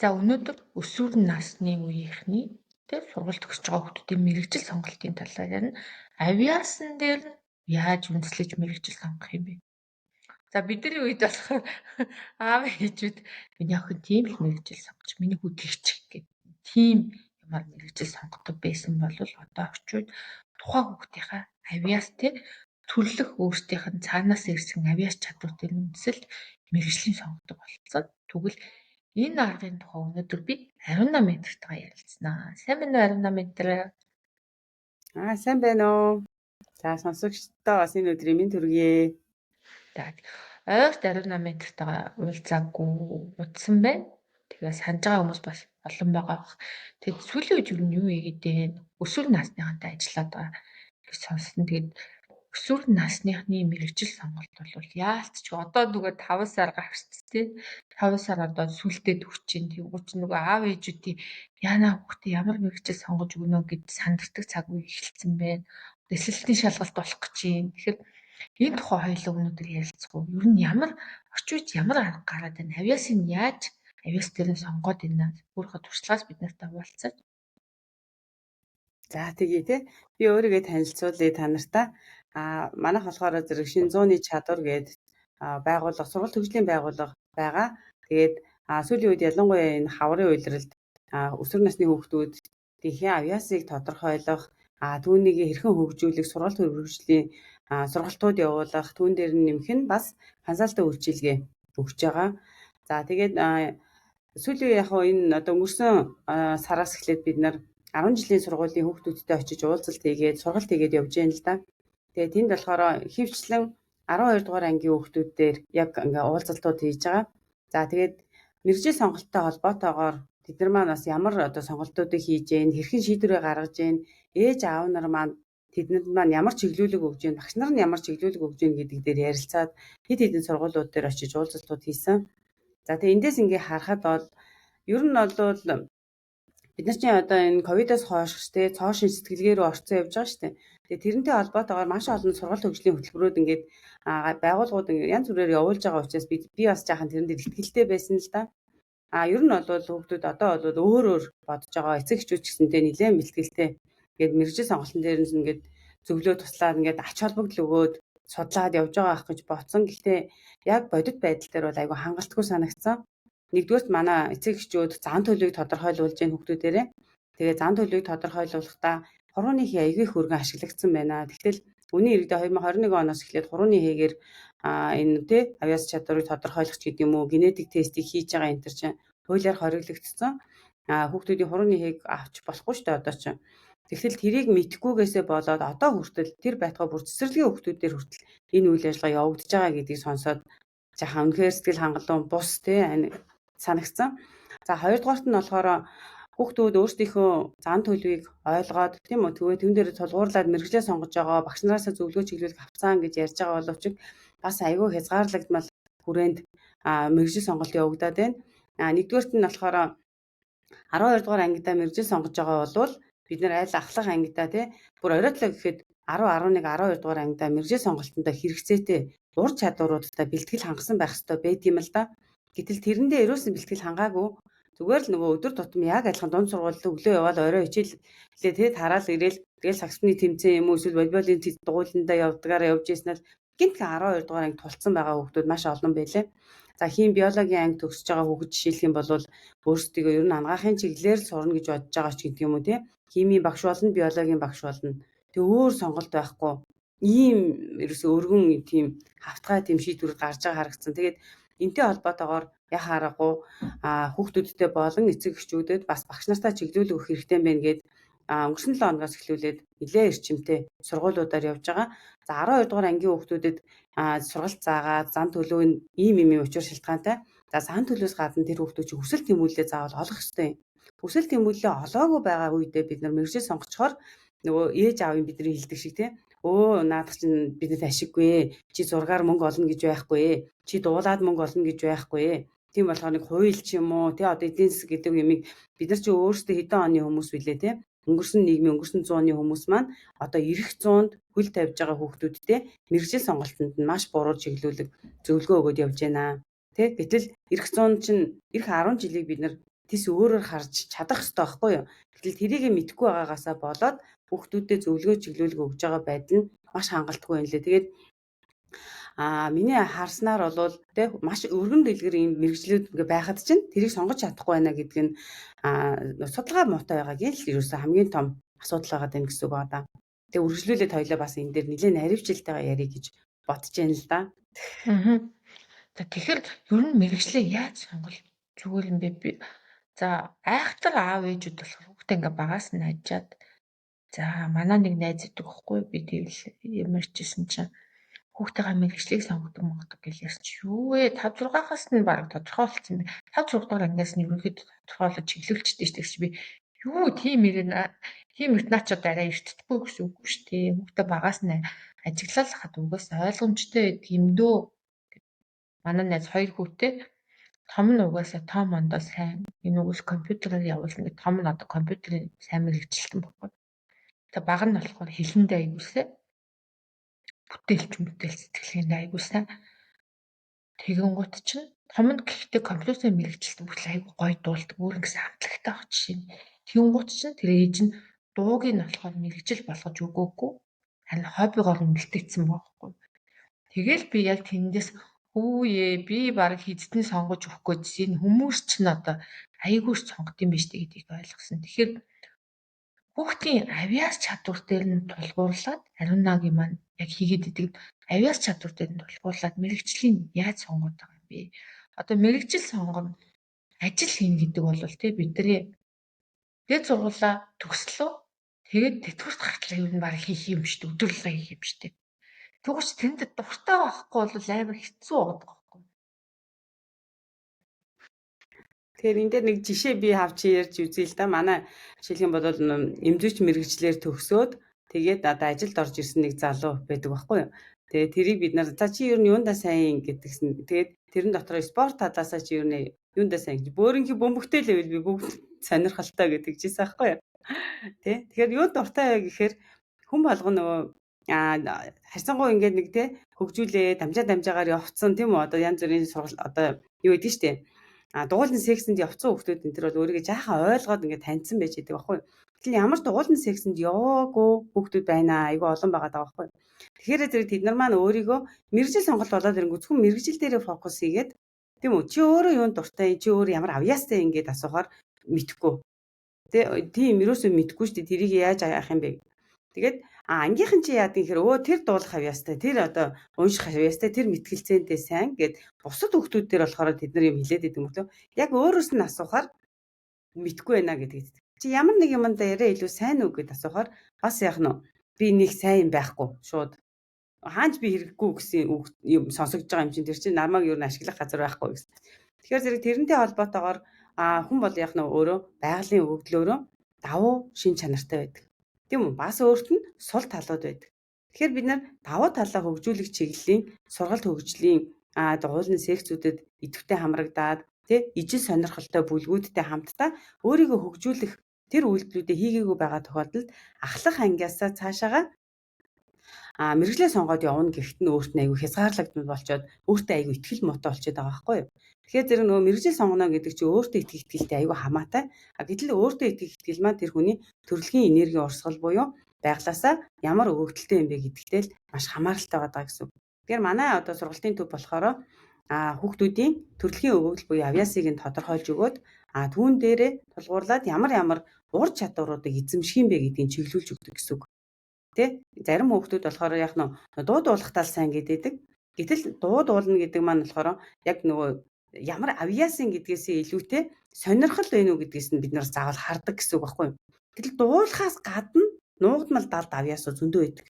За өнөөдөр өсвөр насны үеийнхний сургууль төгсөж байгаа хүүхдүүдийн мэрэгжил сонголтын талаар ярина. Авиасан дээр нь яаж үндэслэж мэрэгжил сонгох юм бэ? За бидний үед болохоор аав ээжүүд миний охин тийм их мэрэгжил сонгож, миний хүү тэгчих гэх тийм ямар мэрэгжил сонгодог байсан бол одоо орчууд тухайн хүүхдийнхаа авиас төрлөх өөрсдийнх нь цаанаас ирсэн авиас чадвартай үндэслэлд мэрэгжлийн сонгодог болцсон. Тэгвэл энэ аргын тухай өнөөдөр би 18 метртайгаа ярилцсанаа. Сайн байна уу 18 метр? Сайн байна уу? За сонсогчдоо бас энэ өдрийн мэнд хүргэе. За ойрт 18 метртайгаа уулзаагүй удсан байна. Тэгээ санаж байгаа хүмүүс бас олон байгаа бах. Тэгээд сүүлийн үед юу хийгээд өсвөр насныхантай ажиллаад байгаа гэж сонссон. Тэгээд өсвөр насныхны мэрэгжил сонголт бол яалтч одоо нөгөө 5 сар гарч тий 5 сар одоо сүлдээ төгч чинь тэгвч нөгөө аав ээжүүдийн яана хүүхдээ ямар мэрэгжил сонгож өгнө гэж сандардаг цаг үе эхэлсэн байна. Эсэлтийн шалгалт болох гэж юм. Тэгэхээр энэ тухай хоёулаа өнөөдөр ярилцах уу? Ер нь ямар орчин үед ямар арга гараад байна? Авиасыг яаж авиас дээр нь сонгоод байна? Өөрийнхөө туршлагаас бид нартай хуваалцаач. За тэгээ тий би өөрийгөө танилцуулъя та нартай. Манайх болохоор зэрэг шинэ зууны чадвар гэдэг байгууллага, сургалт хөгжлийн байгууллага байгаа. Тэгээд сүүлийн үед ялангуяа энэ хаврын улиралд өсвөр насны хүүхдүүдийн авиасыг тодорхойлох, түүнийг хэрхэн хөгжүүлэх, сургалт хөгжлийн сургалтууд явуулах, түүн дээр нь нэмэх нь бас консалтинг үйлчилгээ өгч байгаа. За тэгээд сүүлийн яг энэ одоо өнгөрсөн сараас эхлээд бид нар 10 жилийн сургуулийн хүүхдүүдтэй очиж уулзалт хийгээд сургалт хийгээд явж байна л да. Тэгээд тэнд болохоор хөвчлэн 12 дугаар ангийн хүүхдүүдээр яг ингээ уулзалтууд хийж байгаа. За тэгээд мэрэгжил сонголттой холбоотойгоор тэд нар маань бас ямар одоо сонголтуудыг хийж гэн, хэрхэн шийдвэрээ гаргаж гэн, ээж аав нар маань тэднэрд маань ямар чиглүүлэг өгж гэн, багш нар нь ямар чиглүүлэг өгж гэн гэдэг дээр ярилцаад хэд хэдэн сургуулиуд дээр очиж уулзалтууд хийсэн. За тэгээд эндээс ингээ харахад бол ер нь бол бид нар чинь одоо энэ ковидоос хойш цоо шин сэтгэлгээ рүү орцсон явж байгаа шүү дээ. Тэгээ тэрнтэй холбоотойгоор маш олон сургалт хөгжлийн хөтөлбөрүүд ингээд байгууллагууд янз бүрээр явуулж байгаа учраас би бас жаахан тэрэн дээр ихтгэлтэй байсан л да. Ер нь бол хүүхдүүд одоо бол өөр бодож байгаа. Эцэг эхчүүд ч гэсэнтэй нэлээд бэлтгэлтэй. Ингээд мэрэгжил сонголтын дээр нь ингээд зөвлөө туслаад ингээд ач холбогдол өгөөд судлаад явж байгаа ах гэж бодсон. Гэхдээ яг бодит байдал дээр бол айгүй хангалтгүй санагдсан. Нэгдүгээрт манай эцэг эхчүүд зан төлөвийг тодорхойлуулж байгаа хүүхдүүдээрээ. Тэгээ зан төлөвийг тодорхойлуулахдаа хурууны хий аягүй их хөргөн ашиглагдсан байна. Тэгтэл үний иргэдээ 2021 оноос эхлээд хурууны хийгээр энэ авиас чадварыг тодорхойлох ч гэдэг юм уу, генетик тестийг хийж байгаа энэ төр чинь хуулиар хориглогдсон. Хүүхдүүдийн хурууны хийг авч болохгүй шүү дээ одоо чинь. Тэгтэл тэрийг мэдхгүйгээсээ болоод одоо хүртэл тэр байтугай бүр цэцэрлэгийн хүүхдүүдээр хүртэл энэ үйл ажиллагаа явагдаж байгаа гэдгийг сонсоод жаахан үнэхээр сэтгэл хангалуун бус санагдсан. За хоёрдугаарт нь болохоор хүүхдүүд өөрсдийнхөө зан төлөвийг ойлгоод тийм үү тэгвэл тэн дээр тулгуурлаад мэрэгжлээ сонгож байгаа багш нараасаа зөвлөгөө чиглүүлэх авцаан гэж ярьж байгаа боловч бас айгүй хязгаарлагдмал хүрээнд мэрэгжил сонголт явагдаад байна. Нэгдүгээрт нь болохоор 12 дугаар ангидаа мэрэгжил сонгож байгаа бол бид нар аль ахлах ангидаа бүр оройлоо гэхэд 10, 11, 12 дугаар ангидаа мэрэгжил сонголтондоо хэрэгцээтэй ур чадваруудтай бэлтгэл хангасан байх ёстой байт юм л да. Гэтэл тэрэндээ ерөөсөн бэлтгэл хангаагүй. Зүгээр л нөгөө өдөр тутам яг адилхан дунд сургуульд өглөө яваад орой хичээлээ тараал ирээл тэгэл саксны тэмцээн юм уу эсвэл волейболын дугуйландаа явдгаараа явж ийсэн л гинтхэн 12 дугаар анги тулцсан байгаа хүүхдүүд маш олон байлээ. За хим биологийн анги төгсөж байгаа хүүхэд жишээлх юм бол өөрсдөө ер нь ангаахын чиглэлээр л сурна гэж бодож байгаа ч гэдэг юм уу химийн багш болно, биологийн багш болно. Тэг өөр сонголт байхгүй. Ийм ерөөсөө өргөн тийм хавтгай тийм шийдвэр гарч байгаа харагдсан. Тэгээд энтэй холбоотойгоор яг харахгүй хүүхдүүдтэй болон эцэг эхчүүдэд бас багш нартай чиглүүлэг өгөх хэрэгтэй байна гэд өнгөрсөн 7 хоногоос эхлүүлээд нэлээд эрчимтэй сургуулиудаар явж байгаа. За 12 дугаар ангийн хүүхдүүдэд сургалт заагаад зан төлөв нь ийм учир шалтгаантай. За зан төлөвөөс гадна тэр хүүхдүүд чинь хүсэл тэмүүлэлээ заавал олох ёстой юм. Хүсэл тэмүүлэлээ олоогүй байгаа үедээ бид нар мэрэгжил сонгочхоор нөгөө ээж аавын бидний хэлдэг шиг наадах чинь бидэнд ашиггүй. Чи зургаар мөнгө олно гэж байхгүй. Чи дуулаад мөнгө олно гэж байхгүй. Тийм болохоор нэг хууль ч юм уу одоо эдийн засаг гэдэг юмыг бид нар чи өөрсдөө хэдэн оны хүмүүс билээ өнгөрсөн нийгмийн өнгөрсөн 100-ны хүмүүс маань одоо ирэх 100-д хөл тавьж байгаа хүүхдүүдтэй мэрэгжил сонголтод нь маш буруу чиглүүлэг зөвлөгөө өгөөд явж байна. Гэтэл ирэх 100 чинь ирэх 10 жилийг бид нар тис өөрөөр харж чадах ёстой байхгүй юу? Гэтэл тэрийг мэдэхгүй байгаагаасаа болоод хүүхдүүдэд зөвлөгөө чиглүүлэг өгж байгаа байдал нь маш хангалтгүй юм лээ. Тэгээд миний харснаар болвол те маш өргөн дэлгэр ийм мэрэгжлүүд ингээ байхад чинь тэрийг сонгож чадахгүй байна гэдэг нь судалгаа муутай байгаагийн л ерөөсөө хамгийн том асуудал байгаа юм гэсэн үг байна да. Тэгээ үргэлжлүүлээд хоёлаа бас энэ дээр нэлээд наривчлалтайгаа ярих гэж бодож байна л да. Аа. За тэгэхээр ер нь мэрэгчлээ яаж сонгол зүгээр юм бэ? За айхтар аав ээжүүд болохоор хүүхдээ ингээ багаас нь ажаад за манай нэг найз идэг байхгүй би тэгэл ямар ч гэсэн чинь хүүхдээгээ мэрэгчлийг сонгодог гэж ярьсан чи юу вэ 5 6-аас нь баг тодорхой болсон бэ 5 6 дугаар ангиас нь ерөнхийдөө тодорхойлож чиглүүлчихдээ шүү дээ чи би юу тийм эрт наа ч одоо арай эртдэггүй гэсэн үг шүү дээ хүүхдээ багаас нь ажиглал хад угаас ойлгомжтой байдаг юм дөө манай найз 2 хүүтэй том нь угаасаа том ондоо сайн энэ угаас компьютераар явуулна гэх том нь одоо компьютерийн сайн мэрэгчлэлтэн баггүй. Тэгээ баг нь болохоор хэлэндээ аягуулсаа бүтээл сэтгэлгээнд аягуулсаа тэгэн гут чинь том нь гэхдээ компьютерийн мэрэгчлэлтэн бүх айгу гоё дуулдаг өөр ингэсэн хамтлагтай авах жишээ нь. Тэгэн гут чинь тэр ээж нь дууг нь болохоор мэрэгжил болгож өгөөгүй харин хоббигоор нь бэлтгэсэн байхгүй. Тэгэл би яг тэндээс хүүе би баг хиддэн сонгож өгөх гэж энэ хүмүүс ч н одоо айгуурч сонгод юм биш гэдгийг ойлгосон. Тэгэхээр хүүхдийн авиас чадвар дээр нь тулгуурлаад ариунагийн маань яг хийгээд идэг авиас чадвар дээр нь тулгуурлаад мэрэгжлийн яаж сонгоод байгаа юм бэ? Одоо мэрэгжил сонгоно ажил хийнэ гэдэг бол тий бидний дээд сургуулаа төгслөө тэгээд тэтгэврт гартлаа юу нь баг хийх юм шүү дээ өдөрлөгөө хийх юм шүү дээ. Тэгвэл тэнд дуртай байхгүй бол амар хэцүү байгаа байхгүй. Тэгэхээр энэ дээр нэг жишээ би авч ярьж үзье л да. Манай жишээлх юм бол эмзүүч мэрэгчлэр төгсөөд тэгээд одоо ажилд орж ирсэн нэг залуу байдаг байхгүй юу. Тэгээд тэрийг бид нар за чи ер нь юундаа сайн гэдгсэн. Тэгээд тэрэн дотор спорт талаасаа чи ер нь юундаа сайн гэж бөөрийнхи бөмбөгтэй л байвал би бүгд сонирхолтой гэдэг жийсэн байхгүй юу. Тэ. Тэгэхээр юу дуртай вэ гэхээр хүн болгоно нөгөө харьцангуй ингээд нэг те хөгжүүлээ дамжаагаар явцсан тийм үү одоо янз бүрийн сургалт одоо юу гэдэг нь штэ дугуйлан сексэнд явцсан хүмүүс энэ төр бол өөрийгөө жаахан ойлгоод ингээд таньсан байж байгаа байхгүй. Гэтэл ямар дугуйлан сексэнд яваагүй хүмүүс байна айгүй олон байгаа даа байхгүй. Тэгэхээр зэрэг тэд нар маань өөрийгөө мэрэгжил сонголт болоод ирэнгүү зөвхөн мэрэгжил дээрээ фокус хийгээд тийм үү чи өөрөө юунд дуртай чи өөрөө ямар авьяастай ингээд асуухаар мэдэхгүй. Тийм ерөөсөө мэдэхгүй штэ тэрийг яаж яах юм бэ. Тэгээд ангийнхан чи яадаг гэхээр тэр дуулах авьяастай тэр одоо унших авьяастай тэр мэтгэлцээндээ сайн гэд бусад хүмүүс дээр болохоор тэд нар юм хилээд идэв мөлөө яг өөрөөс нь асуухаар мэдэхгүй байна гэдгийг чи ямар нэг юмд яриа илүү сайн уу гэд асуухаар бас яг нь би нэг сайн байхгүй шууд хаанч би хэрэггүй гэсэн юм сонсогдож байгаа юм чинь тэр чинь намайг юу н ашиглах газар байхгүй гэсэн. Тэгэхээр зэрэг тэрнтэй холбоотойгоор хүн бол яг нь өөрөө байгалийн өгөгдлөөрөө давуу шин чанартай байдаг. Тийм үү? Бас өөрт нь сул талууд байдаг. Тэгэхээр бид нар давуу талаа хөгжүүлэх чиглэлийн сургалт хөгжлийн дугуйлан секцүүдэд идэвхтэй хамрагдаад тий ижил сонирхолтой бүлгүүдтэй хамтдаа өөрийгөө хөгжүүлэх тэр үйлдэлүүдээ хийгээгүй байгаа тохиолдолд ахлах ангиасаа цаашаага мэрэгжлээ сонгоод явна гэхэд нь өөрт нь аягүй хязгаарлагдмал болчоод өөртөө аягүй ихтгэл муутай болчиход байгаа байхгүй юу. Тэгэхээр зэрэг нөгөө мэрэгжил сонгоно гэдэг чинь өөртөө итгэх итгэлтэй аягүй хамаатай. Гэтэл өөртөө итгэх итгэл маань тэр хүний төрөлхийн энерги урсгал буюу байглаасаа ямар өгөгдөлтэй юм бэ гэдэгтэй л маш хамааралтай байгаа гэсэн үг. Тэгэхээр манай одоо сургалтын төв болохоор хүүхдүүдийн төрөлхийн өгөгдөл буюу авьяасыг нь тодорхойлж өгөөд түүн дээрээ тулгуурлаад ямар ур чадваруудыг эзэмших юм бэ гэдгийг чиглүүлж өгдөг гэсэн үг. Тэ зарим хүүхдүүд болохоор яг нь дуу дуулахтаа сайн гэдэг. Гэтэл дуу дуулна гэдэг маань болохоор яг нөгөө ямар авьяасын гэдгээсээ илүүтэй сонирхол байна уу гэдгээс нь бид нар заавал хардаг гэсэн үг байхгүй юу. Гэтэл дуулахаас гадна нуугдмал далд авьяасуу зөндөө байдаг.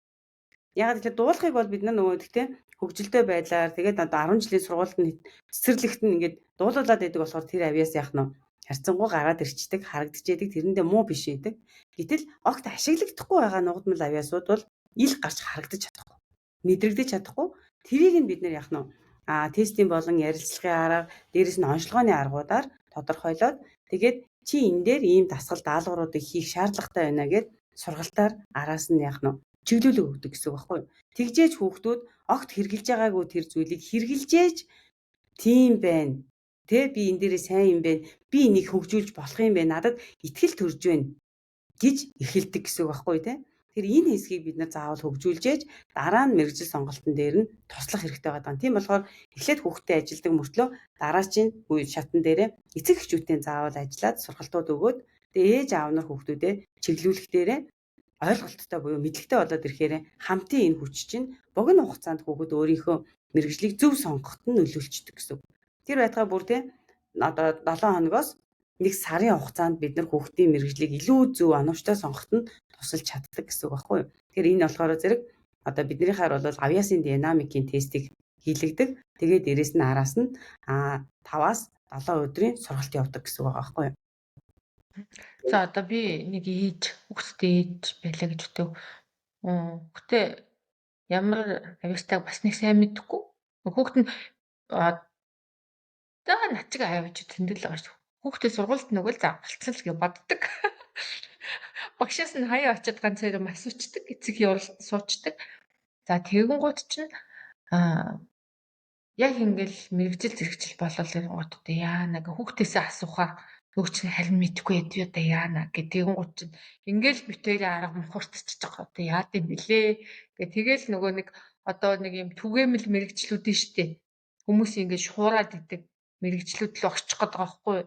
Яг тэгэхээр дуулахыг бол бид нар нөгөө гэхдээ хөгжилтэй байдлаар тэгээд одоо 10 жилийн сургуультанд цэцэрлэгт нь ингээд дуулуулад байдаг болохоор тэр авьяас яах нь харьцангуй гараад ирчдэг, харагдчихэдэг, тэрэндээ муу биш байдаг. Гэтэл огт ашиглагдахгүй байгаа нуугдмал авьяасууд бол ил гарч харагдаж чадахгүй, мэдрэгдэж чадахгүй. Тэрийг нь бид нар яах нь тестийн болон ярилцлагын арга, дээрэс нь онцлогооны аргуудаар тодорхойлоод тэгээд чи энэ дээр ийм дасгал даалгавруудыг хийх шаардлагатай байна гэд сургалтаар араас нь яах нь чиглүүлэг өгдөг гэсэн үг байхгүй юу. Тэгжээж хүүхдүүд огт хэрглэж байгаагүй тэр зүйлийг хэрглэжээж тийм байна. Тэ би энэ дээрээ сайн юм бэ. Би энийг хөгжүүлж болох юм бэ. Надад итгэл төрж байна гэж эхэлдэг гэсэн үг байхгүй тий. Тэгэхээр энэ хэсгийг бид нар заавал хөгжүүлж ээж дараа нь мэрэгжил сонголтын дээр нь туслах хэрэгтэй байгаа. Тийм болохоор эхлээд хүүхдэд ажилдаг мөртлөө дараачийн үе шатн дээрээ эцэг эхчүүдтэй заавал ажиллаад сургалтууд өгөөд тэгээ ээж аав нар хүүхдүүдээ чиглүүлэх дээрээ ойлголттой буюу мэдлэгтэй болоод ирэхээр хамтын энэ хүч чинь богино хугацаанд хүүхэд өөрийнхөө мэрэгжлийг зөв сонгоход нь нөлөөлчдөг гэсэн үг. Тэр байтугай бүр тий одоо 7 хоногоос нэг сарын хугацаанд бид нар хүүхдийн мэрэгжлийг илүү зөв оновчтой сонгоход нь тусалж чаддаг гэсэн үг байхгүй юу. Тэгэхээр энэ болохоор зэрэг одоо биднийхээр бол авьяасын динамикийн тестийг хийлэгдэг. Тэгээд дээрэс нь араас нь 5-аас 7 өдрийн сургалт явуулдаг гэсэн үг байгаа байхгүй юу. За одоо би нэг хүүхдтэй ээж байлаа гэж бодъё. Хүүхдээ ямар авьяастайг бас нэг сайн мэдэхгүй. Хүүхэд нь за над чиг аавч тэмдэглэл байгаа шүү. Хүүхдээ сургуульд нөгөө л болцсон л гэж боддог. Багшаас нь хаяа очиад ганц хоёр юм асуучдаг, эцэг суучдаг. За тэгэнгუთ чинь яг ингээл мэрэгжил зэрэгжил болол ирэнгуут одоо яана гэ хүүхдээсээ асуухаар нөгөө чинь харин мэдэхгүй яд одоо яана гэ тэгэнгуут чинь ингээл битээрээ арга мухартчихж байгаа одоо яад юм бэлээ гэ тэгэл нөгөө нэг одоо нэг юм түгээмэл мэрэгчлүүд нь штэ хүмүүс ингээд шуураад идэг мэрэгчлүүд л очих гээд байгаа байхгүй.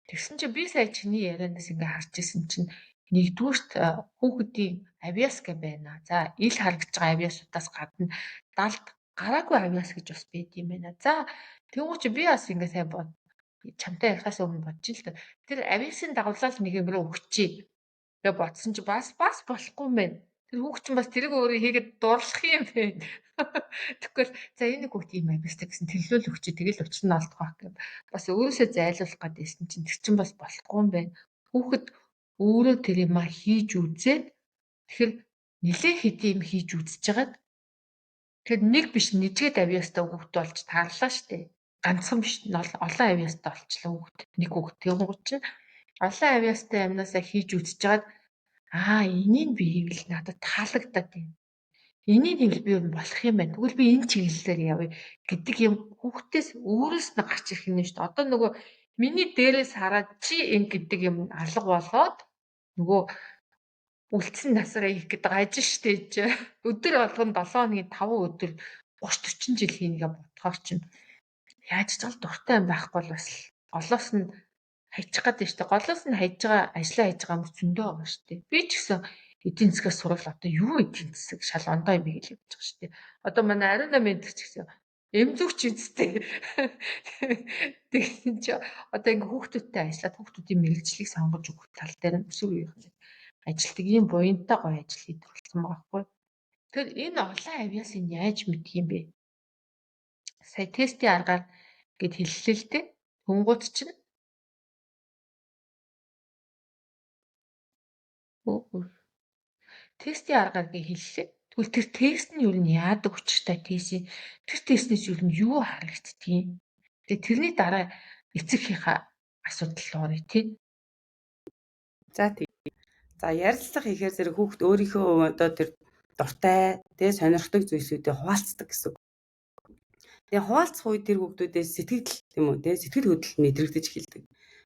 Тэгсэн чинь би сая чиний ярианаас ингээд харж исэн чинь нэгдүгürt хүүхдийн авьяас гэ байна. За ил харагдж байгаа авьяасуудаас гадна далд гараагүй авьяас гэж бас байд юм байна. За тэгвэл чи би бас ингээд сайн бод чамтай ярихаас өмнө бодож л да. Тэр авьяасын дагуулал нэг юм руу өгчий. Тэгээ бодсон чи бас болохгүй юм байна. Тэр хүүхд чинь бас тэрийг өөрөө хийгээд дурлах юм байна. Тэгвэл за энэ хүүхд ийм авьяастай гэсэн төлөвлөл өгчий тэгэл учир нь олдох байх гэв. Бас өөрөөсөө зайлуулах гэдээсэн чинь тэр чинь бас болохгүй юм байна. Хүүхэд өөрөө тэр юм хийж үзээд тэгэхээр нэлээ хэдий юм хийж үзэж байгаад тэгэхээр нэг биш нэжгээд авьяастай хүүхэд болж таарлаа штэ. Ганцхан биш олон авьяастай болчлаа хүүхэд. Нэг хүүхэд тэгэнгუთ чинь олон авьяастай амнаасаа хийж үзэж байгаад энийг би хийвэл надад таалагдаад байна. Энийг хийвэл би болох юм байна. Тэгвэл би энэ чиглэлээр явъя гэдэг юм хүүхдээс өөрөөс нь гарч ирэх юм шүү дээ. Одоо нөгөө миний дээрээс хараад чи ингэ гэдэг юм алга болоод нөгөө үлдсэн насаараа хийх гэдэг ажил штэ ч. Өдөр болгоно 7 хоногийн 5 өдөр 30 40 жил хийнгээ бодохоор чинь яаж ч гал дуртай юм байхгүй бол бас голоос нь хайчих гэдэг штэ. Голоос нь хайж байгаа ажлаа хайж байгаа хүмүүс зөндөө байгаа штэ. Би ч гэсэн эдийн засгаас сурвал одоо юу эдийн засаг шал ондоо юм хэлж явж байгаа штэ. Одоо манай ариуна ментч гэсэн эмзүүч үсттэй. Тэгсэн чи одоо ингээ хүүхдүүдтэй ажиллаад хүүхдүүдийн мэрэгжлийг сонгож өгөх тал дээр нь өсвөр үеийнхэн ажилтдаг ийм буянтай гоё ажил хийдэг болсон байгаа байхгүй. Тэгэхээр энэ олон авьяасыг яаж мэдх юм бэ? Сая тестийн аргаар гэд хэллээ л дээ. Тунгууд чинь тестийн аргаар гэж хэллээ. Тэгвэл тэр тест нь юу нь яадаг учиртай тест? Тэр тестнээс юу нь юу харагддгийг. Тэгээ тэрний дараа эцэгхийнхаа асуудал руу орё тий. За тийм. За ярилцлага хийхээр зэрэг хүүхд өөрийнхөө одоо тэр дуртай тий сонирхдаг зүйлсүүдээ хуваалцдаг гэсэн үг. Тэгээ хуваалцах үед тэр хүүхдүүдээс сэтгэл тийм үү тий сэтгэл хөдлөл мэдрэгдэж эхэлдэг.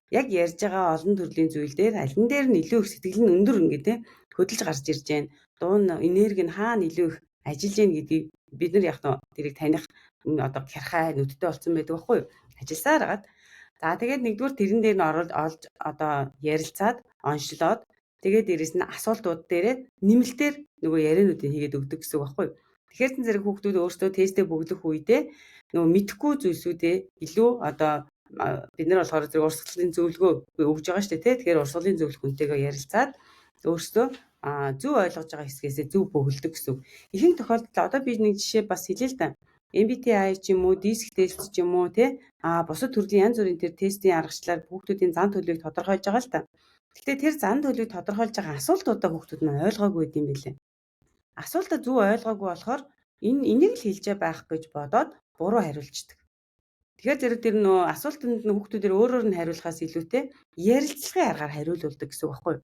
Яг ярьж байгаа олон төрлийн зүйл дээр аль нь дээр нь илүү их сэтгэл нь өндөр ингээд тий хөдөлж гарч ирж байна. Дуун энерги нь хаана илүү их ажиллаж байна гэдгийг бид нар яг тэрийг таних одоо хярхай нүдтэй болсон байдаг байхгүй юу? Ажилласаар хагаад за тэгээд нэгдүгээр тэрэн дээр нь олж одоо ярилцаад онцлоод тэгээд дээрэс нь асуултууд дээрээ нэмэлтээр нөгөө яриануудыг хийгээд өгдөг гэсэн үг байхгүй юу? Тэгэхээр зэн зэрэг хүүхдүүд өөрсдөө тестээ бөглөх үедээ нөгөө мэдхгүй зүйлсүүдээ илүү одоо бид нар болохоор зэрэг урсгалын зөвлөгөө өгж байгаа шүү дээ тий. Тэгэхээр урсгалын зөвлөгөөнтэйгээ ярилцаад өөрсдөө зөв ойлгож байгаа хэсгээсээ зөв бөглөдөг гэсэн үг. Ихэнх тохиолдолд одоо би нэг жишээ бас хэлээ л да. MBTI ч юм уу, DISC тест ч юм уу тий бусад төрлийн янз бүрийн тэр тестийн аргачлалаар хүүхдүүдийн зан төлөвийг тодорхойлж байгаа л да. Гэхдээ тэр зан төлөвийг тодорхойлж байгаа асуултуудаа хүүхдүүд нь ойлгоогүй юм билээ. Асуултаа зөв ойлгоогүй болохоор энийг л хэлж байх гэж бодоод буруу хариулцдаг. Тэгэхээр зэрэг тэр нөө асуултанд хүүхдүүдээр өөрөөр нь хариулахаас илүүтэй ярилцлагын аргаар хариулуулдаг гэсэн үг байхгүй юу?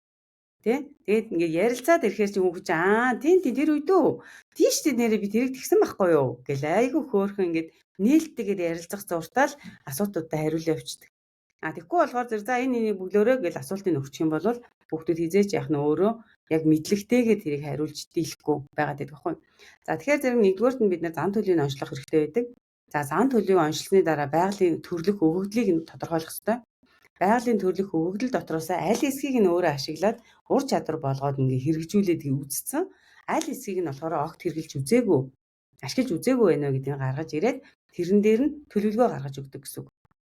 Тэ? Тэгээд ингээд ярилцаад ирэхээр чи хүүхэд чинь тийм тэр үед үү. Тийш тэ нэрээ би тэрийг тэгсэн байхгүй юу гэл айгүй хөөрхөн ингээд нээлттэйгээр ярилцах зуртал асуудлуудаа хариулж явчихдаг. Тэгэхгүй болохоор за энэ энийг бүглөөрэй гэж асуултыг өгчих юм бол хүүхдүүд хизээч яах нь өөрөө яг мэдлэгтэйгээр тэрийг хариулж дийлэхгүй байгаад байдаг байхгүй. За тэгэхээр зэрэг нэгдүгээрт нь бид нэр зан төлөвийг онцлох хэрэгтэй байдаг. За зан төлөвийг онцлсны дараа байгалийн төрлөх өгөгдлийг нь тодорхойлох хэрэгтэй. Байгалийн төрлөх өгөгдөл дотроос аль хэсгийг нь өөрөө ашиглаад ур чадвар болгоод ингээ хэрэгжүүлээд үзсэн. Аль хэсгийг нь болохоор огт хэрэгжилж үзээгүй, ашиглаж үзээгүй байна гэдгийг гаргаж ирээд тэрэн дээр нь төлөвлөгөө гаргаж өгдөг гэсэн үг.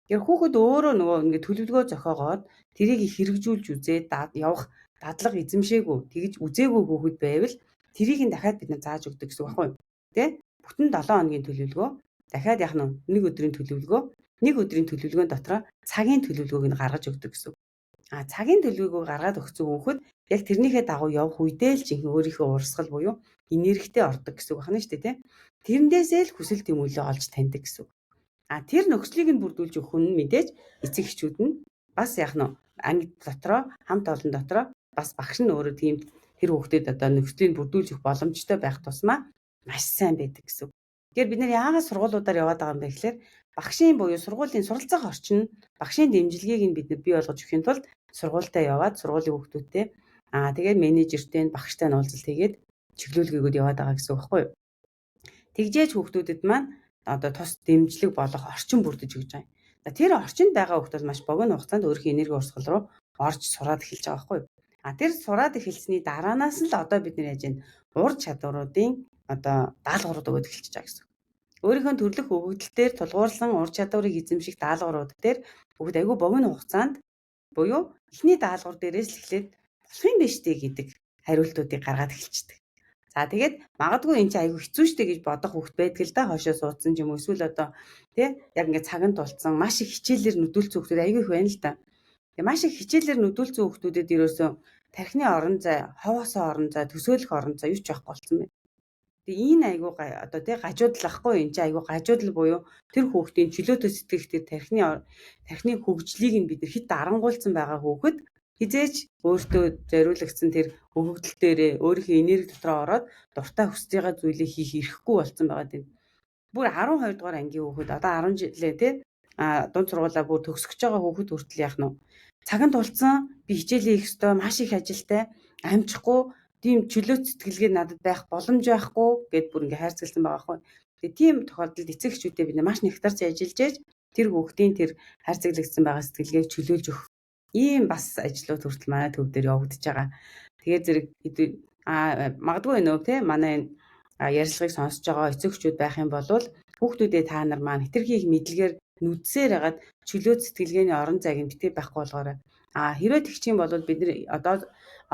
Яг хүүхэд өөрөө нөгөө ингээ төлөвлөгөө зохиогоод тэрийг хэрэгжүүлж үзээд явах дадлага эзэмшээгүй, тэгж үзээгүй хүүхэд байвал тэрийг нь дахиад бид нар зааж өгдөг гэсэн үг байхгүй юу? Тэ? Бүтэн 7 хоногийн төлөвлөгөө дахиад яах нь нэг өдрийн төлөвлөгөө, нэг өдрийн төлөвлөгөөний дотроо цагийн төлөвлөгөөг нь гаргаж өгдөг гэсэн үг. Цагийн төлөвлөгөөг гаргаад өгсөн хүүхэд яг тэрнийхээ дагуу явах үедээ л жинхэнэ өөрийнхөө урсгал буюу энергитэй ордог гэсэн үг байна шүү дээ, тэ? Тэрнээсээ л хүсэл тэмүүлээ олж таньдаг гэсэн үг. Тэр нөхцөлийг нь бүрдүүлж өгөх нь мэдээж эцэг эхчүүд нь бас яах нь анги дотроо хамт олон дотроо бас багш нь өөрөө тийм тэр хүүхдэд одоо нөхцөлийг бүрдүүлж өгөх боломжтой байх тусмаа маш сайн байдаг гэсэн үг. Тэгэхээр бид нэр яагаад сургуулиудаар яваад байгаа юм бэ гэхээр багшийн буюу сургуулийн суралцах орчин, багшийн дэмжлэгийг нь бид бий болгож өгөхийн тулд сургуультай яваад сургуулийн хүүхдүүдтэй тэгээд менежертэй багштай нь уулзалт хийгээд чиглүүлгээгүүд яваад байгаа гэсэн үг байхгүй юу? Тэгжээж хүүхдүүдэд маань одоо тус дэмжлэг болох орчин бүрдэж өгч байгаа юм. Тэр орчинд байгаа хүүхдүүд маш богино хугацаанд өөрийнхөө энерги урсгал руу орж сураад эхэлж байгаа байхгүй юу? Тэр сураад эхэлсний дараанаас нь л одоо бид нар яаж ийм ур чадваруудын одоо даалгаврууд өгөөд эхэлж байгаа гэсэн. Өөрийнхөө төрлөх өгөгдөлтөөр тулгуурлан ур чадварыг эзэмших даалгаврууд дээр бүгд айгүй богино хугацаанд буюу эхний даалгавар дээрээс л эхлээд болох юм биш үү гэдэг хариултуудыг гаргаад эхэлчихдэг. Тэгээд магадгүй энэ чинь айгүй хэцүү шттэ гэж бодох хүүхд байдаг л да хойшоо суудсан ч юм уу эсвэл одоо тий яг ингээ цаганд тулцсан маш их хичээлээр нүдүүлсэн хүүхдүүд айгүй их байна л да. Маш их хичээлээр нүдүүлсэн хүүхдүүдэд ерөөсөө тархины орон зай, ховоосоо орон зай, төсөөлөх орон зай юу ч байхгүй болсон байна. Энэ айгүй одоо тий гажуудал ахгүй энэ чинь айгүй гажуудал буюу тэр хүүхдийн чөлөөтэй сэтгэх тэр тархины хөгжлийг нь бид нар хэд дарангуйлсан байгаа хүүхэд хизээч өөртөө зориулагдсан тэр өгөгдөл дээрээ өөрийнхөө энерги дотроо ороод дуртай хүсэж байгаа зүйлээ хийх эрхгүй болсон байгаа тийм. Бүр 12 дугаар ангийн хүүхэд одоо 10 жилээ тий дунд сургуулаа бүр төгсөж байгаа хүүхэд хүртэл яах нь цаганд тулцсан би хичээлээ хийх ёстой маш их ажилтай амжихгүй тийм чөлөөт сэтгэлгээ надад байх боломж байхгүй гэд бүр ингээ хайрцагсан байгаа хгүй. Тэгээ тийм тохиолдолд эцэг эхчүүдээ бид маш нэгтарч ажиллаж ээж тэр хүүхдийн тэр хайрцаглагдсан байгаа сэтгэлгээг чөлөөлж өгөх ийм бас ажлууд хүртэл манай төв дээр явагдаж байгаа. Тэгээд зэрэг магадгүй нөө те манай ярилцлагыг сонсож байгаа эцэг эхчүүд байх юм бол хүүхдүүдээ та нар маань хэтэрхий их мэдлэгээр нүдсээр хагаад чөлөөт сэтгэлгээний орон зайг нь битгий байхгүй болгоорой. Хэрвээ тэгчих юм бол бид нар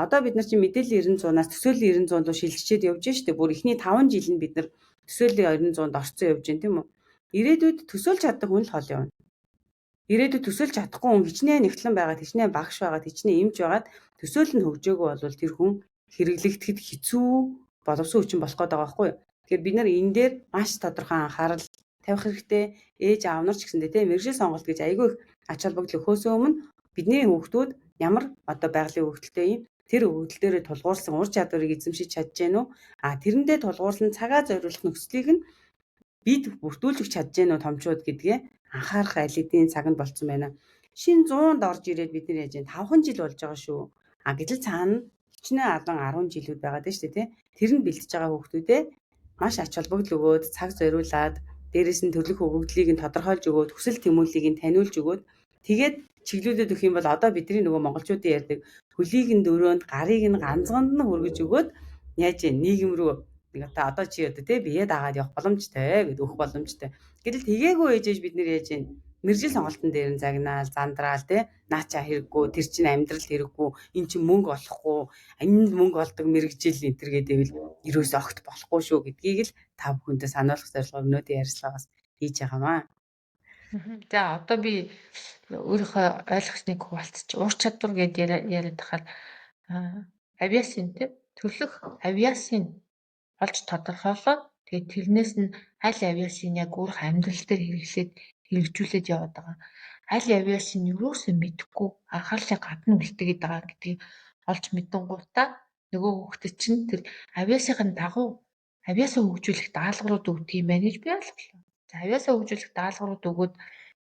одоо бид нар чинь мэдээллийн 900-аас төсөөллийн 900 руу шилжчихэд явж штэ. Бүр эхний 5 жил нь бид нар төсөөллийн 900-д орцсон явж байна тийм үү? Ирээдүйд төсөөлж чаддаг хүн л хол явна. Ирээдүйд төсөөлж чадахгүй хүн хичнээн нэгтлэн байгаад хичнээн багш байгаад хичнээн эмч байгаад төсөөлөл нь хөгжөөгөө бол тэр хүн хэрэглэгдэхэд хэцүү боловсон хүчин болох гээд байгаа байхгүй юу? Тэгэхээр бид нар энэ дээр маш тодорхой анхаарал тавих хэрэгтэй. Ээж аав нар ч гэсэндээ тийм мэргэжил сонголт гэж айгүй их ач холбогдол өгөхөөс өмнө бидний хүүхдүүд ямар одоо байгалийн өгөгдөлтэй юм тэр өгөгдөлтөөрөө тулгуурсан ур чадварыг эзэмшиж чадж гэнэ үү? Тэрэндээ тулгуурлан цагаа зориулах нөхцөлийг нь бид бүрдүүлж өгч чадж гэнэ үү томчууд гэдгээ анхаарах аль хэдийн цагт болцсон байна. Шинэ 100-д орж ирээд бид нар яаж 5 жил болж байгаа шүү. Гэтэл цаана хичнээн алан 10 жилүүд байгаад байна шүү дээ, тий. Тэр нь бэлтэж байгаа хүүхдүүдээ маш ач холбогдол өгөөд цаг зориулаад дээрээс нь төрлөх өгөгдлийг нь тодорхойлж өгөөд хүсэл тэмүүллийг нь таниулж өгөөд тэгээд чиглүүлээд өгөх юм бол одоо бидний нөгөө монголчуудын ярьдаг хөлийг нь дөрөөнд гарыг нь ганцганд нь хүргэж өгөөд яаж нийгэм рүү одоо чи одоо тий бие дагаад явах боломжтой гэд өгөх боломжтой. Гэтэл тэгээгүй ээжээж бид нэр яаж мэржил сонголтын дээр нь загнаал, зандраал тий наача хэрэггүй, тэр чинь амьдрал хэрэггүй, эн чинь мөнгө олохгүй, энд мөнгө олдог мэрэгжил энтер гэдээвэл ерөөс огт болохгүй шүү гэдгийг л та бүхэндээ сануулгах зорилгоор өнөөдөр ярилцлагаас хийж байгаамаа. За одоо би өөрийнхөө ойлгосныг хуваалцчих. Ур чадвар гэдээ яриад тахад авиасын төрлөх авиасын олж тодорхойлоод тэгээд тэрнээс нь аль авиасын яг өөрх амьдрал дээр хэрэгжүүлээд яваад байгаа. Аль авиасын юусоо мэдэхгүй анхаарлын гадна үлдээгээд байгаа гэдгийг олж мэдэнгуудаа нөгөө хүүхдэд чинь тэр авьяасынхын дагуу авьяасаа хөгжүүлэх даалгаврууд өгдөг юм байна гэж би ойлголоо. За авьяасаа хөгжүүлэх даалгаврууд өгөөд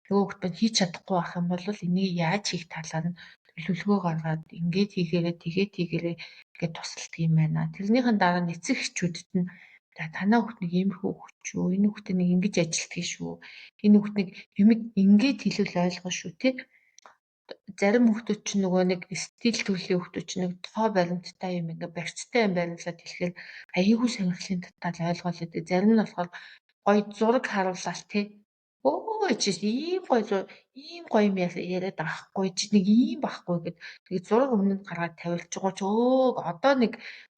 нөгөө хүүхэд маань хийж чадахгүй байх юм бол энийг яаж хийх талаар нь төлөвлөгөө гаргаад ингээд хийгээрээ тэгээд хийгээрээ гэж тусалдаг юм байна. Тэрнийхэн дараа нь эцэг эхчүүдэд нь за танаа хүүхд нэг иймэрхүү хүүхд шүү. Энэ хүүхдээ нэг ингэж ажилтдаг шүү. Энэ хүүхд нэг юмыг ингээд хэлвэл ойлгоо шүү тий. Зарим хүүхдүүд чинь нөгөө нэг стил төрлийн хүүхдүүд чинь нэг тоо баримттай юм ингээ барьцтай юм баримлаад хэлэхээр аяйгүй сонирхлын татал ойлгоол гэдэг. Зарим нь болохоор гоё зураг харуулаад тий. Өө чи ийм гоё юм яриад авахгүй чи нэг ийм байхгүй гэд тэгээ зураг өмнөд гаргаад тавилж байгаа ч одоо нэг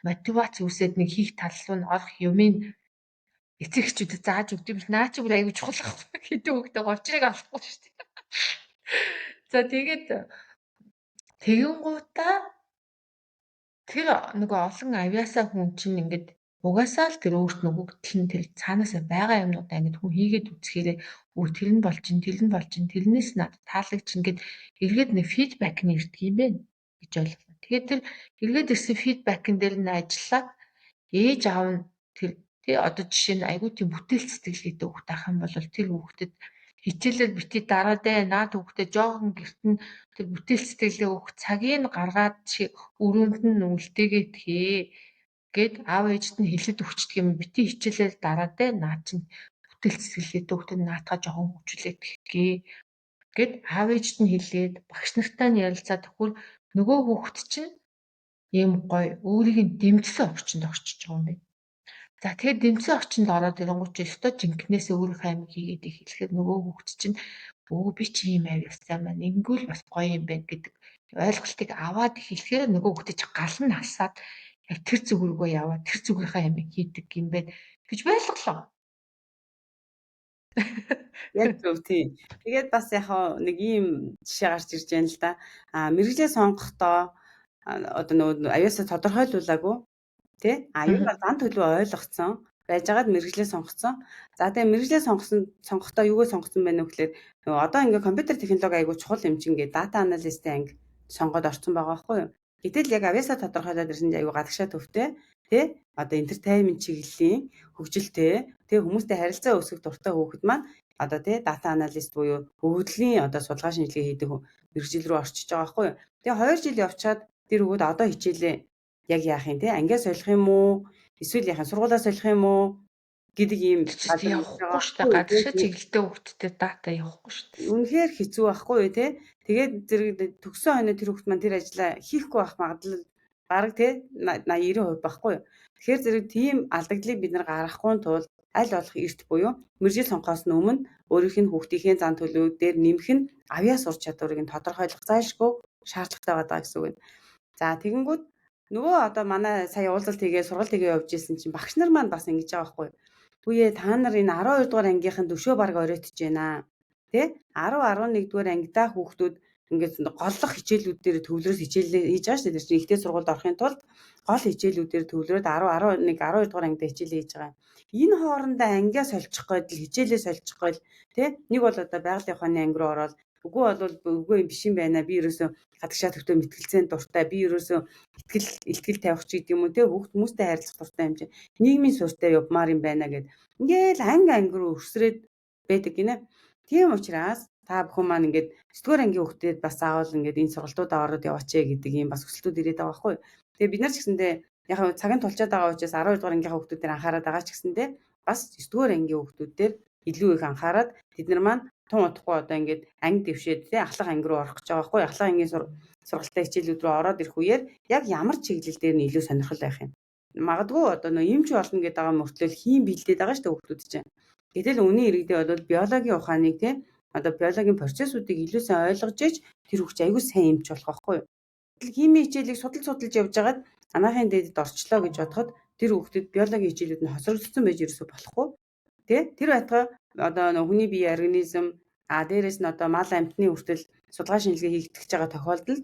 мотивац үсээд нэг хийх тал руу нь орох юмыг эцэг эхчүүдэд зааж өгд юм наа чи бүр аягүй чухал байхгүй хэдэн хүүхдээ голчрыг авахгүй шүү дээ. За тэгээд тэгэнгүүтээ тэр нөгөө олон авьяасаа хүн чинь ингээд угаасаа л тэр өөрт нөгөөдөл нь тэр цаанаасаа байгаа юмнуудаа ингээд хүн хийгээд үзэхээрээ тэр нь болж ин тэрнээс надад таалагч ингээд эргээд нэг фидбек нь ирдэг юм байна гэж ойлголоо. Тэгээд тэр эргээд ирсэн фидбекэн дээр нь ажиллаад ээж аав нь тэр тий одоо жишээ нь айгүй тийм бүтээл сэтгэлгээтэй хүүхд ах юм бол тэр хүүхдэд хичээлэл битий дараад наад хүүхдээ жоохон гэрт нь тэр бүтээл сэтгэлээ өгөх цагийг нь гаргаад өрөөнд нь үлдээгээд хээ гэд аав ээжд нь хэлээд өгчдөг юм битий хичээлэл дараад наад чинь бүтээл сэтгэлгээтэй хүүхдээ наатаа жоохон хөгжүүлээд гихгээ гэд аав ээжд нь хэлээд багш нартай нь ярилцаад төхөр нөгөө хүүхд чинь ийм гоё өөрийг нь дэмжсэн орчинд орчиж байгаа юм байна. За тэгээд дэмжсэн орчинд ороод ирэнгуут ч өстой жинкнээс өөрийнхөө амиг хийгээд их хэлэхэд нөгөө хүүхд чинь би чи ийм авьяастай маань ингэвэл бас гоё юм байна гэдэг ойлголтыг аваад хэлэхээр нөгөө хүүхд чинь гал нь алсаад яг тэр зүг рүүгээ яваад тэр зүгийнхээ амиг хийдэг юм байна гэж байлголоо. Яг зөв тийм. Тэгээд бас яг нэг ийм жишээ гарч ирж байна л да. Мэргэжлээ сонгохдоо одоо нөгөө авьяасаа тодорхойлуулаагүй тий? Юу бол зан төлөв ойлгоцсон байжгаад мэргэжлээ сонгоцсон. За тэгээ мэргэжлээ сонгохдоо юугаа сонгосон байна вэ гэхээр нөгөө одоо ингээ компьютер технологи айгуу чухал юм чинь ингээ дата аналистийн анги сонгоод орсон байгаа байхгүй юу? Гэтэл яг авьяасаа тодорхойлоод ирсэн чинь айгуу гадагшаа төвтэй тий? Одоо entertainment чиглэлийн хөгжилтэй тий хүмүүстэй харилцаа үүсгэх дуртай хүүхэд маань одоо тий дата аналист буюу хөгжлийн одоо судалгаа шинжилгээ хийдэг мэргэжил рүү орчиж байгаа байхгүй юу? Тэгээ 2 жил явчаад тэр өгөөд одоо хичээлээ яг яах юм те ангиа солих юм уу эсвэл яхаа сургуулаа солих юм уу гэдэг ийм явахгүй шүү дээ гадагшаа чиглэлтэй хүүхдтэй дата явахгүй шүү дээ. Үнэхээр хэцүү байхгүй юу те тэгээд зэрэг төгссөн хойно тэр хүүхд маань тэр ажлаа хийхгүй байх магадлал бараг те 80-90% байхгүй юу. Тэгэхээр зэрэг тийм алдагдлыг бид нар гаргахгүй тул аль болох эрт буюу мэргэжил сонгохоос өмнө өөрийнх нь хүүхдийнхээ зан төлөв дээр нэмэх нь авьяас сурч чадварыг нь тодорхойлох зайлшгүй шаардлагатай байгаа гэсэн үг. За тэгэнгүүт нөгөө одоо манай сая уулзалт хийгээ сургалт хийгээ явж исэн чинь багш нар маань бас ингэж байгаа байхгүй. Үе та нар энэ 12 дугаар ангийнхан төшөө баг оройтж байна. Тэ 10 11 дугаар ангидаа хүүхдүүд ингээд голлох хичээлүүд дээр төвлөрөөс хичээлээ хийж байгаа шүү дээ. Тэр чинь ихтэй сургуульд орохын тулд гол хичээлүүдээр төвлөрөөд 10 11 12 дугаар ангидаа хичээлээ хийж байгаа. Энэ хоорондоо ангиа сольчих гээд л хичээлээ сольчих гээд тэ нэг бол одоо байгалийн ухааны анги руу ороод үгүй бол үгүй юм биш юм байна. Би ерөөсөө гадагшаа төвтэй мэтгэлцэн дуртай. Би ерөөсөө итгэл тавих ч гэдэг юм уу те хүмүүстэй харилцах дуртай юм чинь нийгмийн суурьтай явмаар юм байна гэд ингээл анги руу өрсрээд байдаг гинэ. Тийм учраас та бүхэн маань ингээд 9-р ангийн хүүхдэд бас заавал ингээд энэ сургалтуудаа ороод яваач гэдэг юм бас өсөлтүүд ирээд байгаа байхгүй. Тэгээ бид нар ч гэсэндээ яг цагийн тулчаад байгаа учраас 12 дугаар ангийнхаа хүүхдүүд дээр анхаарат байгаа ч гэсэндээ бас 9-р ангийн хүүхдүүд дээр илүү их анхаарат тэд нар маань тун утахгүй одоо ингээд анги дэвшээд тий ахлах анги руу орох гэж байгаа байхгүй. Ахлах ангийн сургалтын хичээлүүд рүү ороод ирэх үеэр яг ямар чиглэл дээр нь илүү сонирхол байх юм. Магадгүй одоо нөө эмч болно гэдэг байгаа мөртлөө хийм бэлдээд байгаа шүү дээ хүүхдүүд чинь. Гэтэл үнийн иргэдээ бол биологийн ухааныг тий одоо биологийн процессуудыг илүү сайн ойлгож иж тэр хүүхд аягүй сайн эмч болох байхгүй юу. Гэтэл химийн хичээлийг судалж явж байгаад анаахын дэдэд орчлоо гэж бодоход тэр хүүхдэд биологийн хичээлүүд нь хосрогдсон байж ерөөсөө болохгүй. Тэ тэр байтугай одоо хүний бие организм дээрээс нь одоо мал амьтны хүртэл судалгаа шинжилгээ хийгдэж байгаа тохиолдолд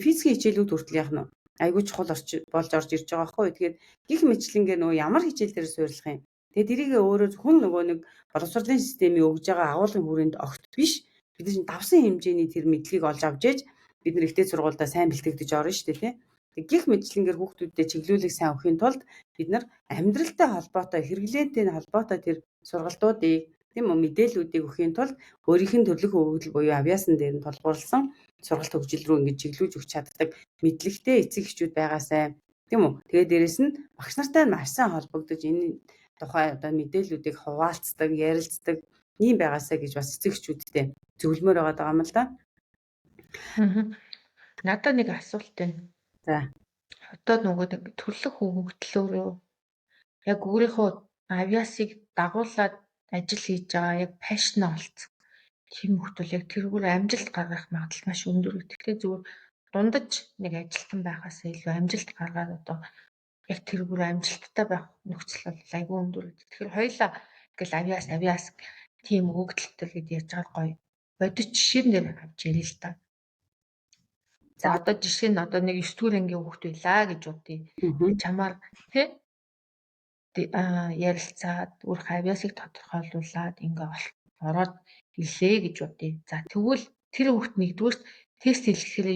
физикийн хичээлүүд хүртэл яг нь айгүй чухал болж орж ирж байгаа байхгүй. Тэгээд гих мэтлэнгээ нөгөө ямар хичээл дээр суйрлах юм. Тэгээд тэрийг өөрөө зөвхөн нөгөө нэг боловсролын системийн өгж байгаа агуулгын хүрээнд огт биш. Бид чинь давсан хэмжээний тэр мэдлэгийг олж авч ээж бид нар ихтэй сургуультай сайн бэлтгэгдэж орно шүү дээ тий. Гэх мэтлэнгээр хүүхдүүдэд чиглүүлэг сайн өгөхийн тулд бид нар амьдралтай холбоотой, хэрэглээтэй холбоотой тэр сургалтуудыг тийм үү мэдээллүүдийг өгөхийн тулд өөрийнх нь төрөлх өгөгдөл буюу авьяасан дээр нь тулгуурласан сургалт хөгжил рүү ингэж чиглүүлж өгч чаддаг мэдлэгтэй эцэг эхчүүд байгаасай. Тийм үү? Тэгээд дээрэс нь багш нартай маш сайн холбогдож энэ тухай одоо мэдээллүүдийг хуваалцдаг, ярилцдаг ийм байгаасай гэж бас эцэг эхчүүдтэй зөвлөмөр байгаа юм л да. Надад нэг асуулт байна. За. Одоо нөгөө нэг төрөлх өгөгдлөөрөө яг өөрийнхөө авьяасыг дагуулад ажил хийж байгаа яг пашн олцсон. Тийм хөлтөл яг тэргээр амжилт гаргах магадлал маш өндөр. Тэгэхээр зүгээр дундаж нэг ажилтан байхаас илүү амжилт гаргаад одоо яг тэргээр амжилттай байх нөхцөл бол айгүй өндөр. Тэгэхээр хоёулаа ингээл авьяас тийм өгөгдөлтэй гэж ярьж байгаа гоё. Бодит жишээн дээр авч ярил л та. За одоо жишээ нь одоо нэг 9 дугаар ангийн хүүхд байлаа гэж бодъё. Чамаар тий ярилцаад өөр авьяасыг тодорхойлуулаад ингээ ороод илээ гэж бодъё. За тэгвэл тэр хүүхд нэгдүгээр тест хийхээр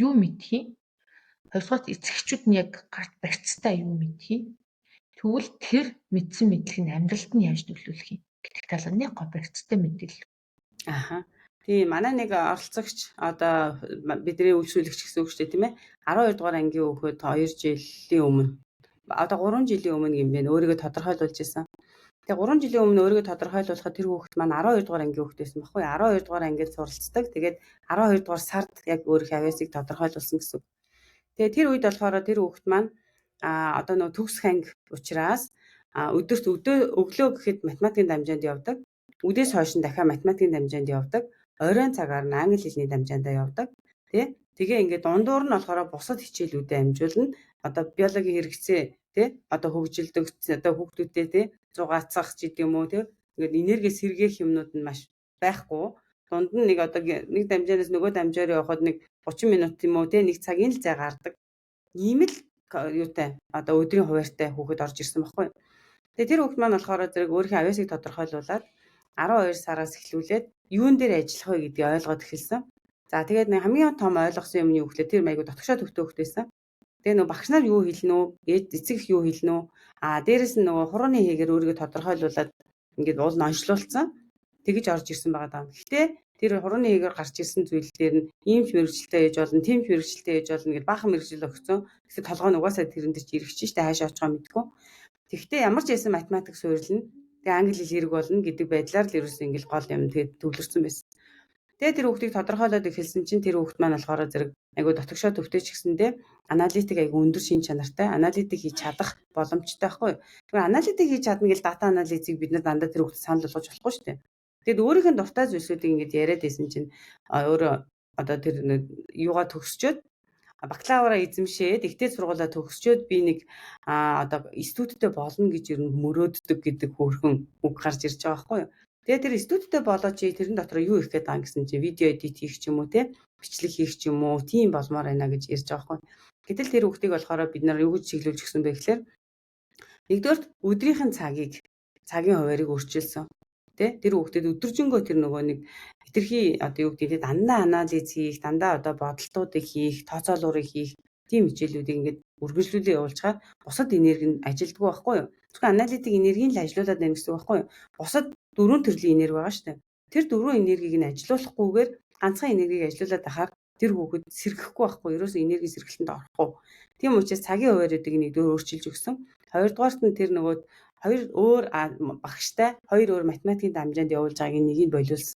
юу мэдхий? Хоёрдугаар эцэгчүүд нь яг гарт барьцтай юу мэдхий? Тэгвэл тэр мэдсэн мэдлэг нь амьдралд нь яаж нөлөөлөх юм гэдэг талаар нэг гоо барьцтай мэдээлэл. Аха. Тийм манай нэг оролцогч одоо бидний үйлчлүүлэгч гэсэн үг шүү дээ тийм ээ. 12 дугаар ангийн хүүхэд 2 жилийн өмнө одоо 3 жилийн өмнө юм байна. Өөрийгөө тодорхойлуулж ирсэн. Тэгээ 3 жилийн өмнө өөрийгөө тодорхойлуулахад тэр хүүхэд маань 12 дугаар ангийн хүүхэд байсан баггүй. 12 дугаар ангид суралцдаг. Тэгээд 12 дугаар сард яг өөрийнхөө авьяасыг тодорхойлуулсан гэсэн. Тэгээ тэр үед болохоор тэр хүүхэд маань одоо нөгөө төгсөх анги учраас өдөрт өглөө гэхэд математикийн дамжаанд явдаг. Үдээс хойш нь дахиад математикийн дамжаанд явдаг. Оройн цагаар нь англи хэлний дамжаандаа явдаг. Тэгээ ингээд дундуур нь болохоор бусад хичээлүүдэд амжуулна. Одоо биологийн хэрэгцээ одоо хөгжилдөг одоо хүүхдүүдэд зугаацах ч гэдэг юм уу ингээд энергиэс сэргээх юмнууд нь маш байхгүй. Дунд нь нэг одоо нэг дамжаанаас нөгөө дамжаар явхад нэг 30 минут юм уу нэг цагийн л зай гардаг. Ийм л юутай одоо өдрийн хуваарьтай хүүхэд орж ирсэн баггүй. Тэгээ тэр хүүхэд маань болохоор зэрэг өөрийнхөө авьяасыг тодорхойлуулаад 12 сараас эхлүүлээд юун дээр ажиллах вэ гэдгийг ойлгоод эхэлсэн. За тэгээд нэг хамгийн том ойлгосон юм нь юу гэхлээр тэр майгуу дотгошоо төвтэй хүүхэд байсан. Тэгээ нөгөө багш нар юу хэлнэ үү? Эцэг их юу хэлнэ үү? Дээрэс нь нөгөө хурууны хийгээр өөрийгөө тодорхойлуулаад ингээд уул нь онцлуулсан. Тэгэж орж ирсэн байгаа даа. Гэхдээ тэр хурууны хийгээр гарч ирсэн зүйл дээр нь ийм ч мэрэгчлээ ээж болно, тийм ч мэрэгчлээ ээж болно гэдээ баахан мэрэгжил өгсөн. Тэгэхээр толгой нь угаасаа тэрэнд ч ирэх чинь штэ хаашаа очихоо мэдгүй. Тэгвэл ямар ч байсан математик суурилна. Тэгээ англи хэл хэрэг болно гэдэг байдлаар л ерөөс ингээл гол юм тэгээд төвлөрсөн байсан. Тэгээ тэр хүүхдийг тодорхойлоод эхэлсэн чинь тэр хүүхд маань болохоор зэрэг айгуу дотгошоо төвтэй ч гэсэндээ аналитик айгуу өндөр шин чанартай, аналитик хийж чадах боломжтой байхгүй. Тэгэхээр аналитик хийж чадна гэл дата анализыг бид нар дандаа тэр хүүхдэд санал болгож болохгүй шүү дээ. Тэгэд өөрийнх нь дуртай зүйлсүүдийг ингэж яриад байсан чинь өөрөө одоо тэр юугаа төгсчөөд бакалавра эзэмшээд ихтэй сургуулаа төгсчөөд би нэг одоо студенттэй болно гэж ер нь мөрөөддөг гэдэг хөөрхөн үг гарч ирж байгаа байхгүй юу. Тэгээ тэр студенттэй болоо чи тэрэн дотор юу их гээд байгаа гэсэн чи видео эдит хийх ч юм уу бичлэг хийх ч юм уу тийм болмоор байна гэж ярьж байгаа байхгүй. Гэтэл тэр хүүхдийг болохоор бид нар юу гэж чиглүүлж гисэн бэ гэхээр нэгдүгээр өдрийнх нь цагийн хуваарийг өөрчилсөн. Тэр хүүхдэд өдөржингөө тэр нөгөө нэг хитрхи одоо юу гэдэг нь дандаа анализ хийх, дандаа одоо бодолтуудыг хийх, тооцоолуурыг хийх тийм хичээлүүдийг ингээд үргэлжлүүлээ явуулчихаар бусад энерги нь ажилддаг байхгүй юу? Зөвхөн аналитик энергийг л ажилуулад байна гэсэн үг байхгүй юу? Бусад 4 төрлийн энерги байгаа шүү дээ. Тэр 4 энергийг нь ажилуулахгүйгээр ганцхан энергийг ажилуулад ахаар тэр хүүхэд сэргэхгүй байхгүй, ерөөсөө энерги сэргэлтэнд орохгүй. Тийм учраас цагийн хуваарийг нэгдүгээр өөрчилж өгсөн. Хоёрдугаарт нь тэр нөгөө хоёр өөр багштай хоёр өөр математикийн дамжаанд явуулж байгааг нэгийг болиулсан.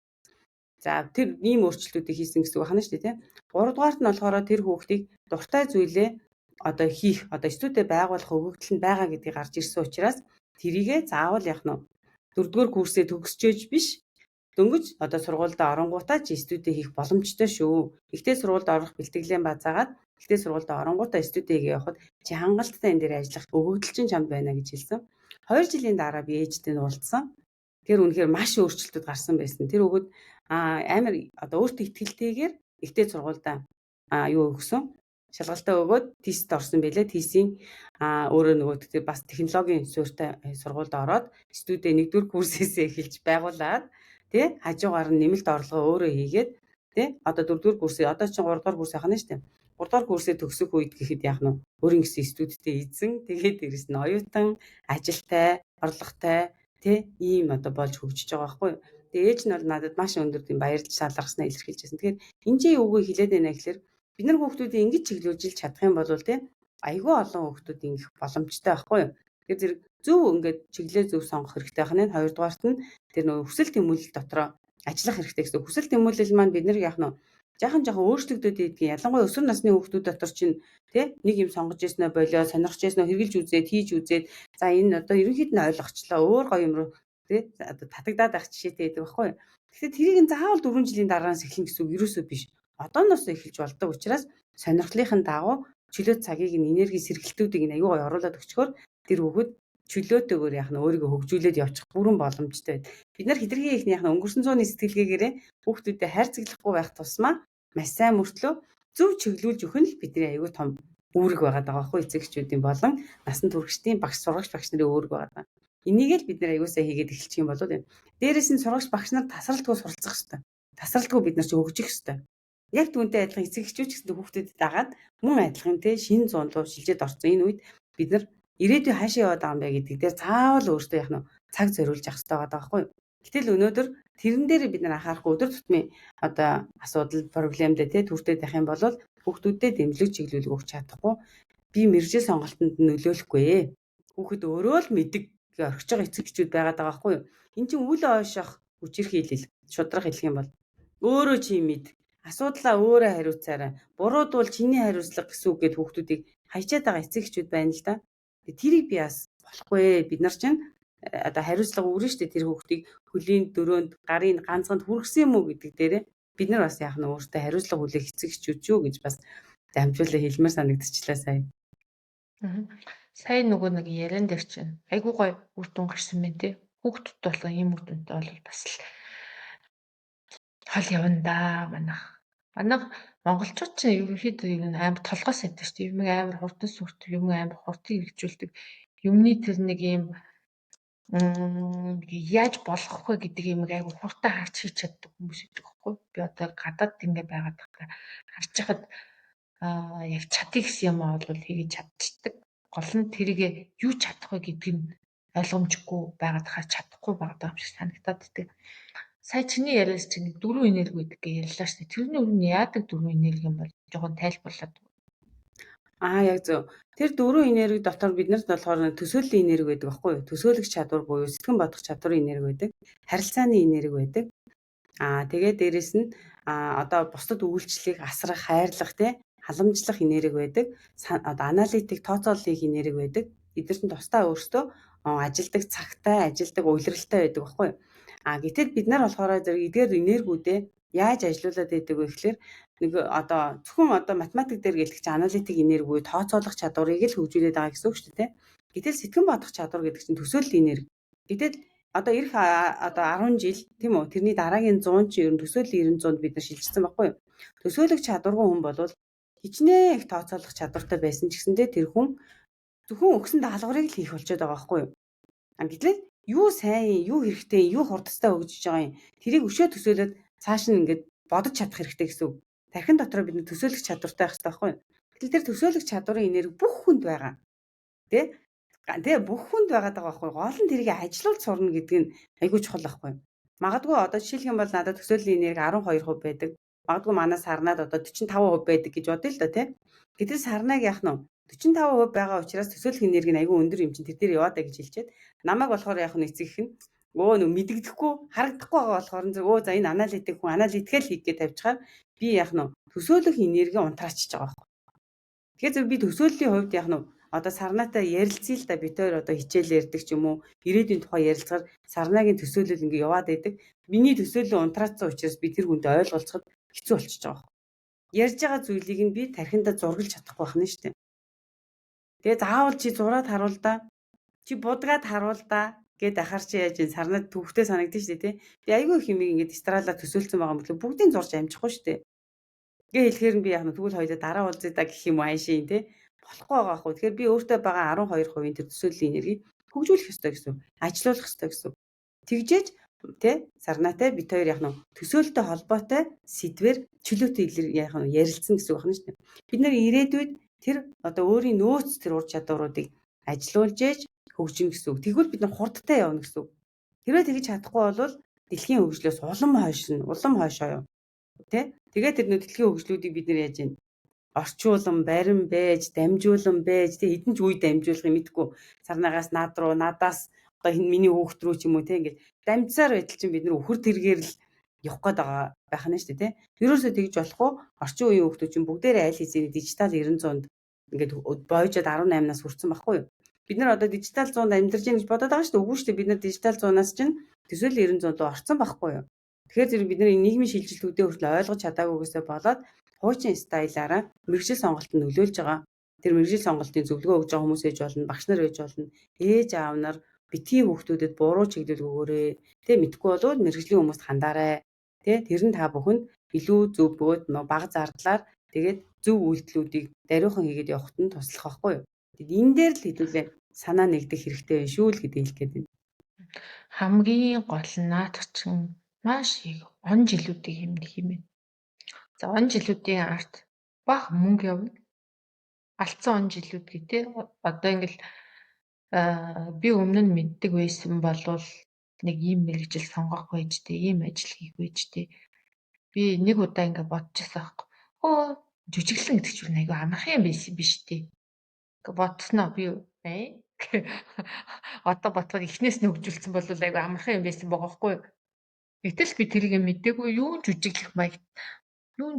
За тэр ийм өөрчлөлтүүдийг хийсэн гэсэн үг хана шүү дээ, тийм. Гуравдугаарт нь болохоор тэр хүүхдийг дуртай зүйлээ одоо хийх, одоо студид байгуулах өгөгдөл нь байгаа гэдгийг гарч ирсэн учраас тэрийгэ заавал яах нь дөрөвдүгээр курсээ төгсчөөж биш дөнгөж одоо сургуультай оронгуудаа чи студид хийх боломжтой шүү. Ихтэй сургуульд орох бэлтгэлээ базаагаад ихтэй сургуульд оронгуудаа студид явахад чи хангалттай энэ дээр ажиллах өгөгдөл чинь чамд байна гэж хэлсэн. 2 жилийн дараа би ээжтэй уулзсан. Тэр үнэхээр маш өөрчлөлтүүд гарсан байсан. Тэр өгөөд амар одоо өөртөө ихтэйгээр ихтэй сургуультай юу өгсөн. Шалгалтаа өгөөд тест орсон байлээ. Тестийн өөрөө нөгөө тэр бас технологийн суурьтай сургуульд ороод студид 1-р курсээсээ эхэлж байгуулад хажуугаар нь нэмэлт орлогоо өөрөө хийгээд Тэ? Одоо 4-р курсээ одоо чинь 3-р курс ахна шүү дээ. 3-р курсээ төгсөх үед гэхэд яах нь вэ? Өөрийн гэсэн студидтэй эзэн тэгээд дээрэс нь оюутан, ажилтай, орлоготой тэ ийм одоо болж хөгжиж байгаа байхгүй юу? Тэгээ ээж нь бол надад маш өндөр тийм баярлж салгарснаа илэрхийлж байсан. Тэгэхээр энэ чинь юу үгүй хэлээд байна гэхээр бид нар хүүхдүүдийг ингэж чиглүүлж чадах юм бол тэ айгүй олон хүүхдүүд ингэх боломжтой байхгүй юу? Тэгэхээр зэрэг зөв ингээд чиглэлээ зөв сонгох хэрэгтэй байна. Хоёрдугаарт нь тэр нөө хүсэл тэмүүлэл дотроо ажиллах хэрэгтэй гэсэн. Хүсэл тэмүүлэл маань бид нар яах нь жаахан өөрчлөгдөд идэгэн ялангуяа өсвөр насны хүүхдүүд дотор чинь тий нэг юм сонгож ирснэ болоо сонирхож ирснэ хэрглэж үзээд хийж үзээд за энэ одоо ерөнхийд нь ойлгочлаа өөр гоё юм руу тий одоо татагдаад байх жишээтэй байдаг байхгүй юу. Тэгэхээр тэрийг нь заавал 4 жилийн дараанаас эхлэх гэсэн үг ерөөсөө биш. Одооноос эхэлж болдог учраас сонирхлынхын дагуу чөлөө цагийг нь энерги сэргэлтүүдийг нь аюу гой оруулаад өчгөр тэр хүүхэд чөлөөтэйгээр яах нь өөрийгөө хөгжүүлээд явчих бүрэн боломжтой байд. Бид нар хэтэрхий их яах нь өнгөрсөн зууны сэтгэлгээгээрээ хүүхдүүдэд хайрцаглахгүй байх тусмаа маш сайн мөртлөө зөв чиглүүлж өгөх нь л бидний аюу том үүрэг байгаа даа байхгүй эцэгчүүдийн болон насан туршидтын багш сургагч багш нарын үүрэг байгаа даа. Энийг л бид нар аюусаа хийгээд эхэлчих юм болоо тийм. Дээрээс нь сургагч багш нар тасралтгүй суралцах хэрэгтэй. Тасралтгүй бид нар ч хөгжих хэрэгтэй. Яг түүнтэй адилхан эцэгчүүд ч гэсэн хүүхдэд дагаад мөн адилхан тий шинэ зуундуу шилжээд орсон энэ үед бид нар ирээдүй хаашаа яваад байгаа юм бэ гэдэг дээр заавал өөртөө яах нь цаг зориулж явах хэрэгтэй байгаа байхгүй юу. Гэтэл өнөөдөр тэрэн дээр бид нар анхаарахгүй өдөр тутмын одоо асуудал проблемдээ тий түртээд байх юм бол хүүхдүүдэд дэмжлэг чиглүүлэг өгч чадахгүй би мэрэгжил сонголтонд нөлөөлөхгүй. Хүүхэд өөрөө л мэддэг орхиж байгаа эцэгчүүд байгаад байгаа байхгүй юу. Эн чинь үл ойшох хүчирхийлэл шудрах хэлэх юм бол өөрөө чи мэд асуудлаа өөрөө хариуцаарай. Бурууд бол чиний хариуцлага гэсэн үг гэд хүүхдүүдийг хайчаад байгаа эцэгчүүд байна л да. Тэрийг би бас болохгүй. Бид нар чинь одоо хариуцлага өгнө шүү дээ тэр хүүхдийг хөлийн дөрөөнд гарын ганцганд хүргэсэн юм уу гэдэг дээрээ бид нар бас яах нь өөртөө хариуцлага хүлээх эцэгчүүд юу гэж бас дамжуулаа хэлмээр санагдчихлаа сая. Сая нөгөө нэг яран дээр чинь айгуу гоё үр дүн гарсан байна те. Хүүхдүүд болон ийм үр дүнтэй бол бас л хол явна да манайх монголчууд чинь ерөнхийдөө ер нь амар толгой сайтай шүү дээ. Юм амар хурдан сүртэй, юм амар хурдан хэрэгжүүлдэг. Юмны тэр нэг юм яаж болох вэ гэдэг юм айгу хурдан харж хийж чаддаг хүмүүс байдаг байхгүй. Би одоо гадаад ингэ байгаад байгаа харж хахад яг чадъя гэсэн юм аа бол хийж чадчихдаг. Гол нь тэрийг юу чадах вэ гэдгийг нь ойлгомжгүй байгаад харж чадахгүй байгаа юм шиг санагдаад байдаг. Сая чиний яриас чинь 4 энерги гэдэг ярьлаа шүү дээ. Тэрний өмнө яадаг 4 энерги юм бол жоохон тайлбарлаад. Яг зөв. Тэр 4 энерги дотор биднэрт болохоор төсөөллийн энерги байдаг байхгүй юу? Төсөөлөх чадвар буюу сэтгэн бодох чадварын энерги байдаг. Харилцааны энерги байдаг. Тэгээд дээрэс нь одоо бусдад үйлчлэх, асрах, хайрлах тий халамжлах энерги байдаг. Одоо аналитик тооцооллын энерги байдаг. Эдгээрт нь тусдаа өөрсдөө ажилдаг цагтай, ажилдаг уйлралтай байдаг байхгүй юу? Гэтэл бид нар болохоор зэрэг эдгээр энергиудээ яаж ажилуулад байдаг вэ гэхээр нэг одоо зөвхөн одоо математик дээр гэлэх чинь аналитик энерги буюу тооцоолох чадварыг л хөгжүүлээд байгаа гэсэн үг шүү дээ. Гэтэл сэтгэн бодох чадвар гэдэг чинь төсөөллийн энерги. Гэтэл одоо эх одоо 10 жил тийм үү тэрний дараагийн 100 чи ер нь төсөөллийн 90 100-д бид нар шилжсэн баггүй юу? Төсөөлөх чадваргүй хүн бол хичнээн их тооцоолох чадвартай байсан ч гэсэндээ тэр хүн зөвхөн өгсөн даалгаврыг л хийх болчиход байгаа байхгүй юу? Гэтэл юу сайн, юу хэрэгтэй, юу хурдтай хөгжиж байгаа юм. Тэрийг өшөө төсөөлөд цааш нь ингээд бодож чадах хэрэгтэй гэсэн үг. Тархин дотроо бид төсөөлөх чадвартай байх хэрэгтэй байхгүй юу? Гэтэл тэр төсөөлөх чадварын энерги бүх хүнд байгаа. Тэ бүх хүнд байгаад байгаа байхгүй юу? Гол нь тэрийг ажилуулж сурна гэдэг нь айгүй чухал байхгүй юу? Магадгүй одоо жишээлх юм бол надад төсөөллийн энерги 12% байдаг. Магадгүй манай сарнаад одоо 45% байдаг гэж бодъё л да тий. Гэтэл сарнаг яах нь 45% байгаа учраас төсөөлөх энерги нь айгүй өндөр юм чинь тэр дээр яваад гэж хэлчихэд намайг болохоор яах нь эцэг их нь мэдэгдэхгүй харагдахгүй байгаа болохоор за энэ аналитик хүн аналитикэл хийх гэж тавьчихаар би яах нь төсөөлөх энерги унтраачиж байгаа байхгүй. Тэгэхээр зөв би төсөөллийн хувьд яах нь одоо сарнаатай ярилцъя л да бид хоёр одоо хичээл ярьдаг ч юм уу ирээдүйн тухай ярилцахаар сарнагийн төсөөлөл ингэ яваад байдаг. Миний төсөөлөл унтраацсан учраас би тэр хүнтэй ойлголцоход хэцүү болчихж байгаа. Ярьж байгаа зүйлийг нь би тархиндаа зургалж чадахгүй байна шүү дээ. Тэгээ заавал чи зураад харуул да. Чи будгаад харуул да гэд ахаар чи яаж энэ сарнаад төвхтэй санагдаж шүү дээ тий. Би айгүй их юм ингэ стралаа төсөөлсөн байгаа мөртлөө бүгдийг зурж амжихгүй шүү дээ. Гээ хэлэхээр нь би яг тэгвэл хоёулаа дараа уулзъя да гэх юм аашийн тий. Болохгүй байгаа хгүй. Тэгэхээр би өөртөө байгаа 12% тэр төсөөллийн энергийг хөгжүүлэх ёстой гэсэн. Ажилуулах ёстой гэсэн. Тэгжээж Сарнаатай бид хоёр яг нь төсөөлөлтөй холбоотой сэдвэр чөлөөтэй яг нь ярилцсан гэсэн үг байна шүү дээ. Бид нэр ирээдүйд тэр одоо өөрийн нөөц тэр ур чадваруудыг ажилуулж ээж хөгжинэ гэсэн үг. Тэгвэл бид нар хурдтай явна гэсэн үг. Хэрвээ тэгж чадахгүй бол дэлхийн хөгжлөөс улам хойшоо явна. Тэгээд тэр дэлхийн хөгжлүүдийг бид нар яаж юм орчуулан, барин байж, дамжуулан байж, хэдэн ч үе дамжуулахыг мэдгүй. Сарнаагаас над руу, надаас одоо миний хүүхд рүү ч юм уу ингээд дамжсаар байтал чинь бид нар өхөр тэргээр л явах гээд байгаа байх нь шүү дээ. Ерөөсөө тэгж болохгүй. Орчин үеийн хүүхдүүд чинь бүгдээрээ аль хэзээ дижитал 900-д ингээд боожод 18-наас хүрсэн байхгүй юу? Бид нар одоо дижитал 100-д амьдарч байгаа гэж бодоод байгаа шүү дээ. Үгүй шүү дээ. Бид нар дижитал 100-аас чинь төсөөлөл 900 руу орсон байхгүй юу? Тэгэхээр зэрэг бидний нийгмийн шилжилтүүдээ хүртэл ойлгож чадаагүйгээсээ болоод хуучин стайлаараа мэргэжил сонголтод нөлөөлж байгаа. Тэр мэргэжил сонголтын зөвлөгөө өгж байгаа хүмүүс ээж болно, багш нар ээж болно, ээж аав нар битгий хүүхдүүдэд буруу чиглэл өгөөрэй. Мэдхгүй болвол мэргэжлийн хүмүүст хандаарай. Тэр нь та бүхэнд илүү зөв бөгөөд бага зардлаар тэгээд зөв үйлдэлүүдийг даруйхан хийгээд явахад нь туслах байхгүй юу? Тэгээд энэ дээр л хэдүүлээ санаа нэгдэх хэрэгтэй байх шүү л гэдэг хэлэх гээд байна. Хамгийн гол нь наадах чинь маш их он жилүүдийг хэмнэх юм байна. За он жилүүдийн арт бага мөнгө явна. Алдсан он жилүүд гэдэг одоо ингээл би өмнө нь мэддэг байсан болвол нэг ийм мэргэжил сонгох байжтэй, ийм ажил хийх байжтэй. Би нэг удаа ингээд бодчихсан байхгүй. Жүжиглэн гэдэг чинь айгүй амархан юм байсан биш үү? Ингээд бодсноо би одоо бодоход эхнээс нь хөгжүүлсэн бол айгүй амархан юм байсан байгаа байхгүй юу? Гэтэл би тэрийг мэдээгүй юун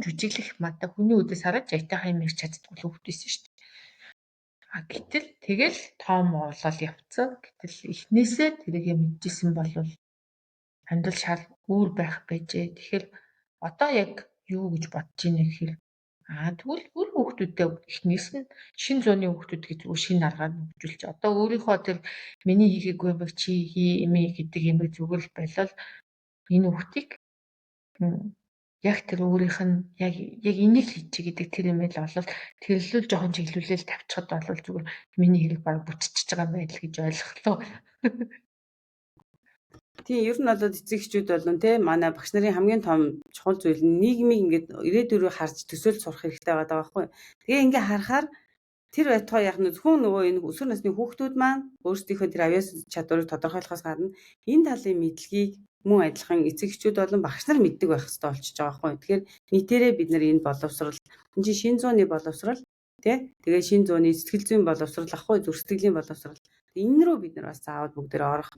жүжиглэх мата хүний үдээс хараад айтайхан юм ирч чаддгүй хөвгдөөсөн шүү дээ. Гэтэл тэгэл том болол явцсан. Гэтэл эхнээсээ тэрийг мэдчихсэн бол амьдрал шал өөр байх байжээ. Тэгэхээр одоо яг юу гэж бодож ийнэ гэхээр тэгвэл өөр хүүхдүүдтэй эхнээс нь шинэ зууны хүүхдүүд гэж шинэ аргаар хөгжүүлж одоо өөрийнхөө тэр миний хийгээгүй юм чи хиймээ гэдэг юм зүгээр л байлаа. Энэ хүүхдийг яг тэр өөрийнх нь яг энийг хийчих гэдэг тэр юм л болол тэрлэл жоохон чиглүүлэл тавьчихад бол зүгээр миний хэрэг баг бүтчихэж байгаа байдал гэж ойлголоо. Тийм ер нь бол эцэг эхчүүд болон манай багш нарын хамгийн том чухал зүйл нь нийгмийг ингээд ирээдүйрөө харж төсөөлж сурах хэрэгтэй байгаа байхгүй. Тэгээ ингээд харахаар тэр байтугай яг зөвхөн нөгөө энэ өсвөр насны хүүхдүүд маань өөрсдийнхөө тэр авьяас чадварыг тодорхойлохоос гадна энэ талын мэдлэгийг мөн адилхан эцэг эхчүүд болон багш нар мэддэг байх хэрэгтэй болчихж байгаа байхгүй. Тэгэхээр нийтээрээ бид нар энэ боловсрал энэ чинь шинэ зууны боловсрал тэгээ шинэ зууны сэтгэл зүйн боловсрал ахгүй зүрх сэтгэлийн боловсрал энэ рүү бид нар бас заавал бүгдээрээ орох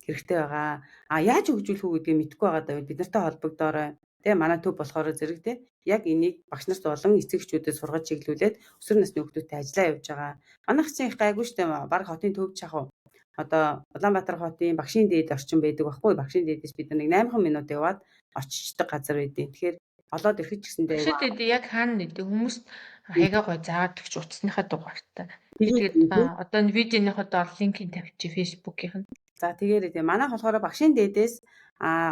хэрэгтэй байгаа. Яаж хөгжүүлэх үү гэдгийг мэдэхгүй байгаа даа бид нартай холбогдоорой. Манай төв болохоор зэрэг яг энийг багш нарт болон эцэг эхчүүдэд сургаж чиглүүлээд өсвөр насны хүүхдүүдтэй ажиллаа явьж байгаа. Манайх чинь их гайгүй штэ баг хотын төвд чахав. Одоо Улаанбаатар хотын багшийн дээд орчин байдаг байхгүй. Багшийн дээдээс бид нэг 8 минут яваад очичдаг газар байдیں۔ Тэгэхээр олоод ирэхэд ч гэсэндээ багшийн дээд яг хаана нэдэг хүмүүс хайгаа гой заадаг ч утасныхаа дугаартай. Тэгээд одоо энэ видеоныхоо доор линкийг тавьчих фэйсбүүкийнх нь. За тэгээрээ манайх болохоор багшийн дээдээс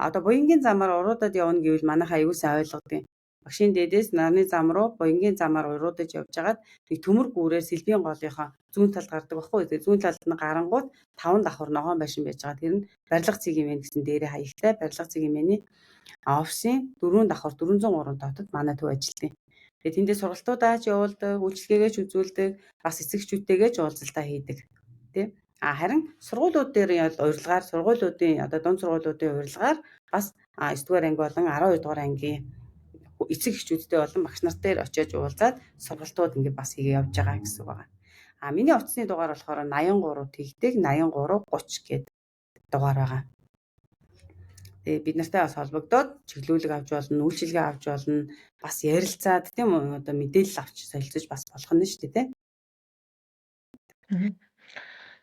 одоо буянгийн замаар уруудад явна гэвэл манайх аягүй сайн ойлгодог. Багшийн дээдээс нарны зам руу буянгийн замаар уруудаж явж хагаад нэг төмөр гүүрээр сэлбийн голынхоо зүүн талд гардаг байхгүй. Тэгээ зүүн талд нь гарангууд 5 давхар ногоон байшин байж байгаа. Тэр нь барилга цэгийн мэн гэсэн дээрээ хаягтай барилга цэгийн мэний офисын 4 давхар 403 дотод манай төв ажилтیں۔ Тэгээ тэндээ сургалтуудаа ч явуулдаг, үйлчлэгээгээ ч үзүүлдэг, бас эцэгчүүдтэйгээ ч уулзалтаа хийдэг. Харин сургуулиуд дээр урилгаар сургуулиудын одоо дунд сургуулиудын урилгаар бас 9 дугаар анги болон 12 дугаар ангийн эцэг эхчүүдтэй болон багш нартай очиж уулзаад сургалтууд ингээд бас хийгээ явж байгаа гэсэн байгаа. Миний утасны дугаар болохоор 83 тэгдэг 83 30 гэдэг дугаар байгаа. Тэгээ бид нартай бас холбогдоод чиглүүлэг авч болно, үйлчилгээ авч болно, бас ярилцаад тийм үү одоо мэдээлэл авч солилцож бас болох нь шүү дээ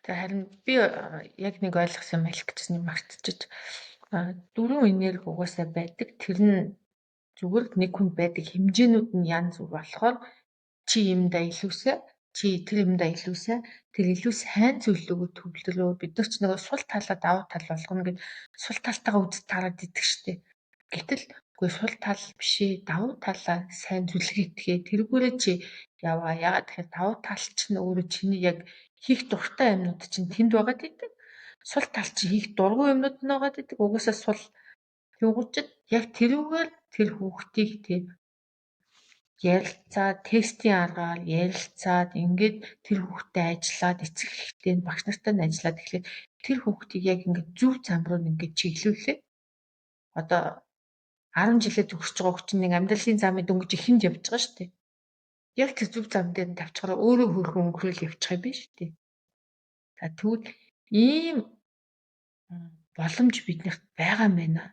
Тэгээ харин би яг нэг ойлгосон мэлх гэсэн юм мартчихж 4 энерги угаасаа байдаг. Тэр нь зүгээр нэг хүн байдаг хэмжээнүүд нь янз бүр болохоор чи юмдаа илүүсэ, чи тэр юмдаа илүүсэ, тэр илүү сайн зүйлөөгөө төвлөрөө. Бид нар ч нэг сул талаа давуу тал болгоно гэд сул талтайгаа үз тараад идэг штеп. Гэтэл үгүй сул тал бишээ, давуу талаа сайн зүлгээдгээ тэргүүрээ чи яваа. Ягаад тэгэхээр давуу тал чинь өөрөө чиний яг хийх дуртай юмнууд чинь тэнд байгаа гэдэг. сул тал чи хийх дургүй юмнууд нь байгаа гэдэг. Угаасаа сул Тэнгуучид яг тэрүүгээр тэр хүүхдийг тийм ярилцаад тестийн аргаар ярилцаад ингээд тэр хүүхдэд ажиллаад эцэг эхтэй багш нартай нь ажиллаад тэгэхээр тэр хүүхдийг яг ингээд зөв зам руу ингээд чиглүүлээ. Одоо 10 жилээ төгсөж байгаа хүүхд чинь нэг амьдралын замыг дөнгөж ихэнд явж байгаа шүү дээ. Яг тэр зөв зам дээр нь тавьчихараа өөрөө хөргөн өнгөрөөл явчих юм биш үү дээ. За тэгвэл ийм боломж биднэрт байгаа юм байна.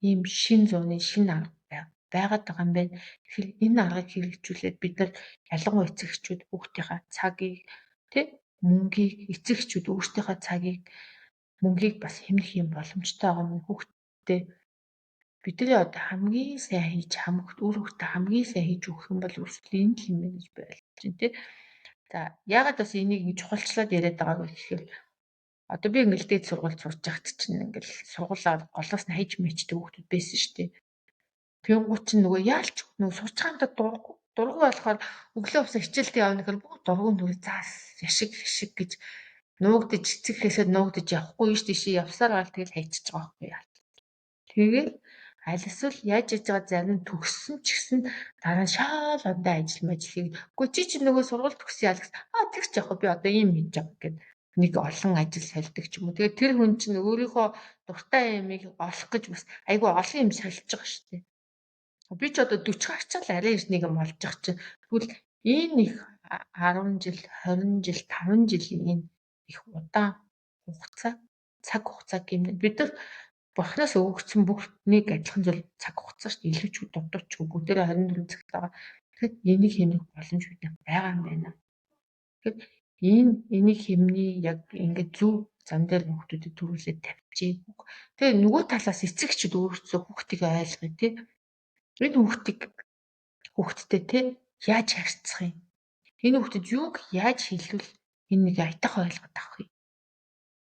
Ийм шин зууны шин арга байгаад байгаа юм байна. Тэгэхээр энэ аргыг хэрэгжүүлээд бид нар ялангуяа эцэгчүүд хүүхдийнхаа цагийг мөнгийг эцэгчүүд өөрсдийнхөө цагийг мөнгийг бас хэмнэх юм боломжтой байгаа юм хүүхдэд бидний одоо хамгийн сайн хийж хүүхдэд хамгийн сайн хийж өгөх юм бол өөрсдөө энэ л юм байна гэж байлж байна тий. За яагаад бас энийг чухалчлаад яриад байгааг вэ гэхээр одоо би ингээл дээд сургуульд сурч байхад чинь ингээл сургуулаар голоос нь хайж мэйчдэг хүүхдүүд байсан шүү дээ. Тэнгуут чинь нөгөө яалч нөгөө сурч хамтаа дургу болохоор өглөө усаа хичээлдээ явна гэхээр бүх дургуун нөгөө заас яшиг гэж нуугдаж эцэгхээсээ нуугдаж явахгүй шүү дээ. Тийшээ явсаар гал тэгэл хайчиж байгаа байхгүй яа. Тэгээд аль эсвэл яаж яж байгаа зарим төгссөн ч гэсэн дараа нь шал ондоо ажил хийгээд үгүй чи нөгөө сургууль төгсөй яа гэсэн тэгч яг би одоо ийм хийж байгаа гэдэг нэг олон ажил сольдог ч юм уу. Тэгээд тэр хүн чинь өөрийнхөө дуртай юмыг олох гэж бас айгүй олон юм сольж байгаа шүү дээ. Би ч одоо 40 гарчаал арай нэг юм олж байгаа чинь тэгвэл энэ их 10 жил, 20 жил, 5 жилийн энэ их удаан хугацаа цаг хугацаа гэмнэ. Бид нар бурхнаас өгөгдсөн бүх нэг адилхан зүйл цаг хугацаа шүү дээ. Илүү ч дутууч бүгдээрээ 24 цагт байгаа. Тэгэхээр энийг хэмнэх боломж биднэрт байгаа юм байна. Тэгэхээр энийг хэмний яг ингээд зөв зам дээр хүүхдүүдэд төрүүлээд тавьчих. Тэгээ нөгөө талаас эцэгчд өөрсдөө хүүхдийг ойлгоё тий. Энэ хүүхдтэй яаж харьцах юм? Энэ хүүхдэд юуг яаж хэлвэл энэ нэг аятайхан ойлгоод авах юм?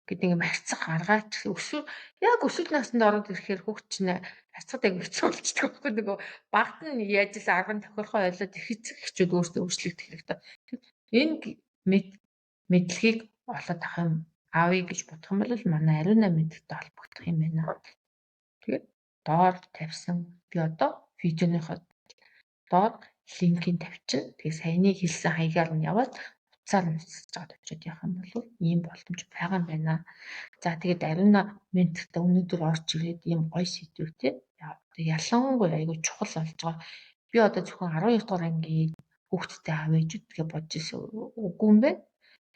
Гэдэг юм харьцах аргаач өсвөл наснд ороод ирэхээр хүүхд чинь харьцаад аяг хэцүү болчихдог байхгүй нөгөө багт нь яаж л арга нь тохирохоо ойлгоод эцэгчүүд өөрсдөө өөрчлөгдөх хэрэгтэй. Энэ мэдлэгийг олоод авах юм аавыг гэж бодох юм бол манай ариуна мэдлэгтэй холбогдох юм байна. Тэгээд доор тавьсан би одоо видеоныхоо доор линкийг тавьчихна. Тэгээ саяны хэлсэн хаягаар нь яваад уцаар нь үсэж байгаа очиод явах юм бол ийм боломж байгаа юм байна. За тэгээд ариуна менталтай өнөөдөр орж ирээд ийм гоё сэдвүүтэй ялангуяа айгүй чухал болж байгаа. Би одоо зөвхөн 12 дугаар ангийн хүүхдтэй аав ээжүүд гэж бодож ирсэн үгүй юм байна.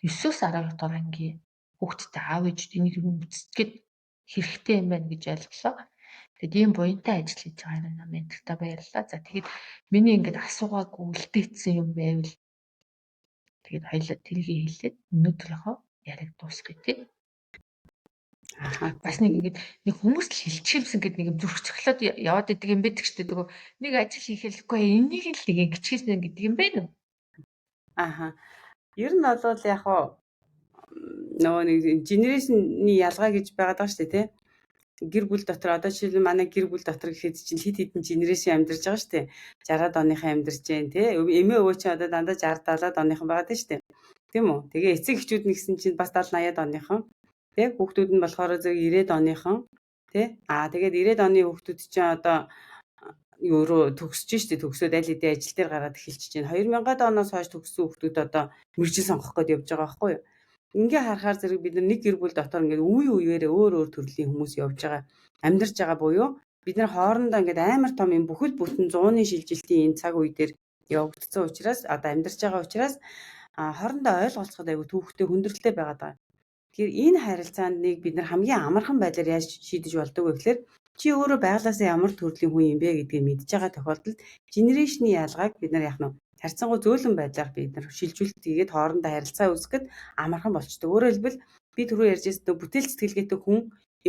9-өөс 12 дугаар ангийн хүүхдтэй аав ээжүүд энийг үзэсгэд хэрэгтэй юм байна гэж ойлголоо. Тэгээд ийм буянтай ажил хийж байгаа ариуна менталтай баярлалаа. За тэгээд миний ингээд асуугаагүй үлдээсэн юм байвал тэгээд хоёлаа тэрийг хэлээд өнөөдрийнхөө яриаг дуусгая тий. Бас нэг ингэж нэг хүмүүс л хэлчихсэн гэдэг нэг зүрх цохилоод яваад идэг юм байдаг шүү дээ. Нөгөө нэг ажил хийхэлгүй энийг л нэг гिचхийсэн гэдэг юм байна уу? Ер нь бол яг нөгөө нэг генерашны ялгаа гэж байгаад байгаа шүү дээ тий. Гэр бүл дотор одоо жишээл манай гэр бүл дотор гэхэд чинь хэд хэдэн генерашн амьдарч байгаа шүү дээ. 60-аад оныхан амьдарч जैन тий. Эмээ өвөө чинь одоо дандаа 60-70-аад оныхан байгаад байна шүү дээ. Тийм үү? Тэгээ эцэг эхчүүд нэгсэн чинь бас 70-80-аад оныхан. Тий. Хүүхдүүд нь болохоор зөв 90-аад оныхан. Тий. Тэгээд 90-аад оны хүүхдүүд чинь одоо өөрөө төгсөж штэ төгсөөд аль хэдийн ажил дээр гараад эхэлчихэж байна. 2000-аад оноос хойш төгссөн хүүхдүүд одоо мэржил сонгох гээд явж байгаа байхгүй юу? Ингээ харахаар зэрэг бид нар нэг гэр бүл дотор ингээд үе үеэрээ өөр төрлийн хүмүүс явж байгаа амьдарч байгаа буюу бид нар хоорондоо ингээд амар том юм бүхэл бүтэн 100-ны шилжилтийн энэ цаг үе дээр явагдсан учраас одоо амьдарч байгаа учраас хоорондоо ойлголцоход айгүй төвхтэй хүндрэлтэй байгаад байгаа. Тэгэхээр энэ харилцаанд нэг бид нар хамгийн амархан байдлаар яаж шийдэж болдог вэ гэхээр чи өөрөө байглаасаа ямар төрлийн хүн юм бэ гэдгийг мэдж байгаа тохиолдолд генерашны ялгааг бид нар яах нь харьцангуй зөөлөн байдлаар бид нар шилжүүлэлт хийгээд хоорондоо харилцаа үүсгэхэд амархан болчдөг. Өөрөөр хэлбэл би түрүү ярьжсэн бүтээл сэтгэлгээтэй хүн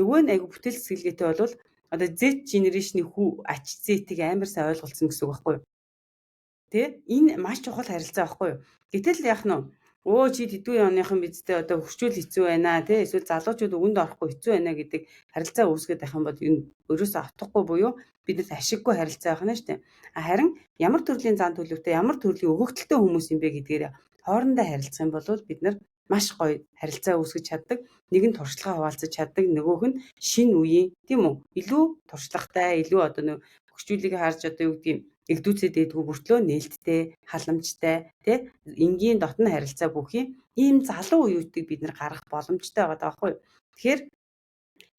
өвөө нь айгу бүтээл сэтгэлгээтэй болвол одоо Z генерашны хүү ач зэтийг амар сайн ойлголцсон гэсэн үг байхгүй юу? Тэ? Энэ маш чухал харилцаа байхгүй юу? Гэтэл яах нь чи тэдгүй оныхон бидтэй одоо хөрчүүл хэцүү байна тий эсвэл залуучууд өгөнд орохгүй хэцүү байна гэдэг харилцаа үүсгэж байх юм бол энэ өрөөсөө автахгүй буюу биднээс ашиггүй харилцаа байх нь шүү дээ. Харин ямар төрлийн зан төлөвтэй ямар төрлийн өгөгдөлтэй хүмүүс юм бэ гэдгээр хоорондоо харилцах юм бол бид нар маш гоё харилцаа үүсгэж чаддаг, нэг нь туршлагаа хуваалцаж чаддаг, нөгөөх нь шинэ үеийн тийм үү? Илүү туршлагатай, илүү одоо нэг хөгжүүлийг харж одоо юу гэдгийг эгдүүцээд дэдгүү бүртлөө нээлттэй, халамжтай, тий энгийн дотн харилцаа бүхий ийм залуу үеүүдийг бид нэр гаргах боломжтой байгаа даахгүй юу? Тэгэхээр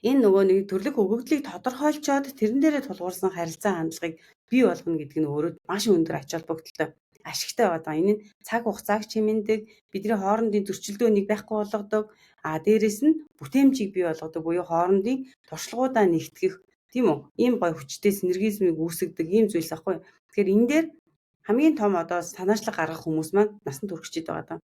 энэ нөгөө нэг төрлөх өгөгдлийг тодорхойлцоод тэрэн дээрээ тулгуурсан харилцаа хандлагыг бий болгоно гэдэг нь өөрөө маш өндөр ач холбогдолтой ашигтай байгаа даа. Энэ нь цаг хугацааг чимэндэг, бидний хоорондын зөрчилдөөнийг байхгүй болгодог, дээрэс нь бүтээмжийг бий болгодог буюу хоорондын туршлагуудаа нэгтгэх тийм үү? Ийм гой хүчтэй синергизмыг үүсгэдэг ийм зүйлс ахгүй юу? Тэгэхээр энэ дээр хамгийн том одоо санаачлаг гаргах хүмүүс маань насан туршид байгаа даа.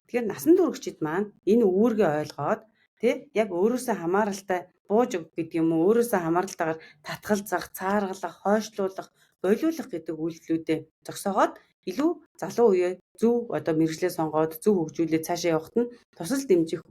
Тэгэхээр насан туршид маань энэ үүргээ ойлгоод тий яг өөрөөсөө хамааралтай бууж өгөх гэдэг юм уу, өөрөөсөө хамааралтайгаар татгалзах, цааргалах, хойшлуулах, болиулах гэдэг үйлдэлүүдэд зогсоогоод илүү залуу үеэ зөв одоо мэргэжлээ сонгоод зөв хөгжүүлээд цаашаа явахад нь тусал дэмжих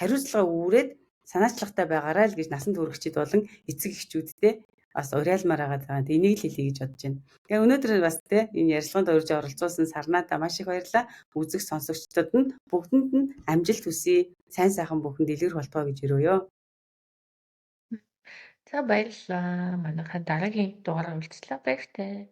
хариуцлага үүрээд санаачлагтай байгаарай л гэж насан туршид болон эцэг эхчүүдтэй бас уриалмаар байгаа. Энийг л хэлье гэж бодож байна. Тэгээ өнөөдөр бас тий энэ ярилцлаганд урьж оролцуулсан Сарнадаа маш их баярлалаа. Үзэх сонсогчдод нь бүгдэнд нь амжилт хүсье. Сайн сайхан бүхэн дэлгэр болтгоо гэж өрөөё. За баярлалаа. Манайхаа дараагийн дугаараар уулзлаа. Баяртай.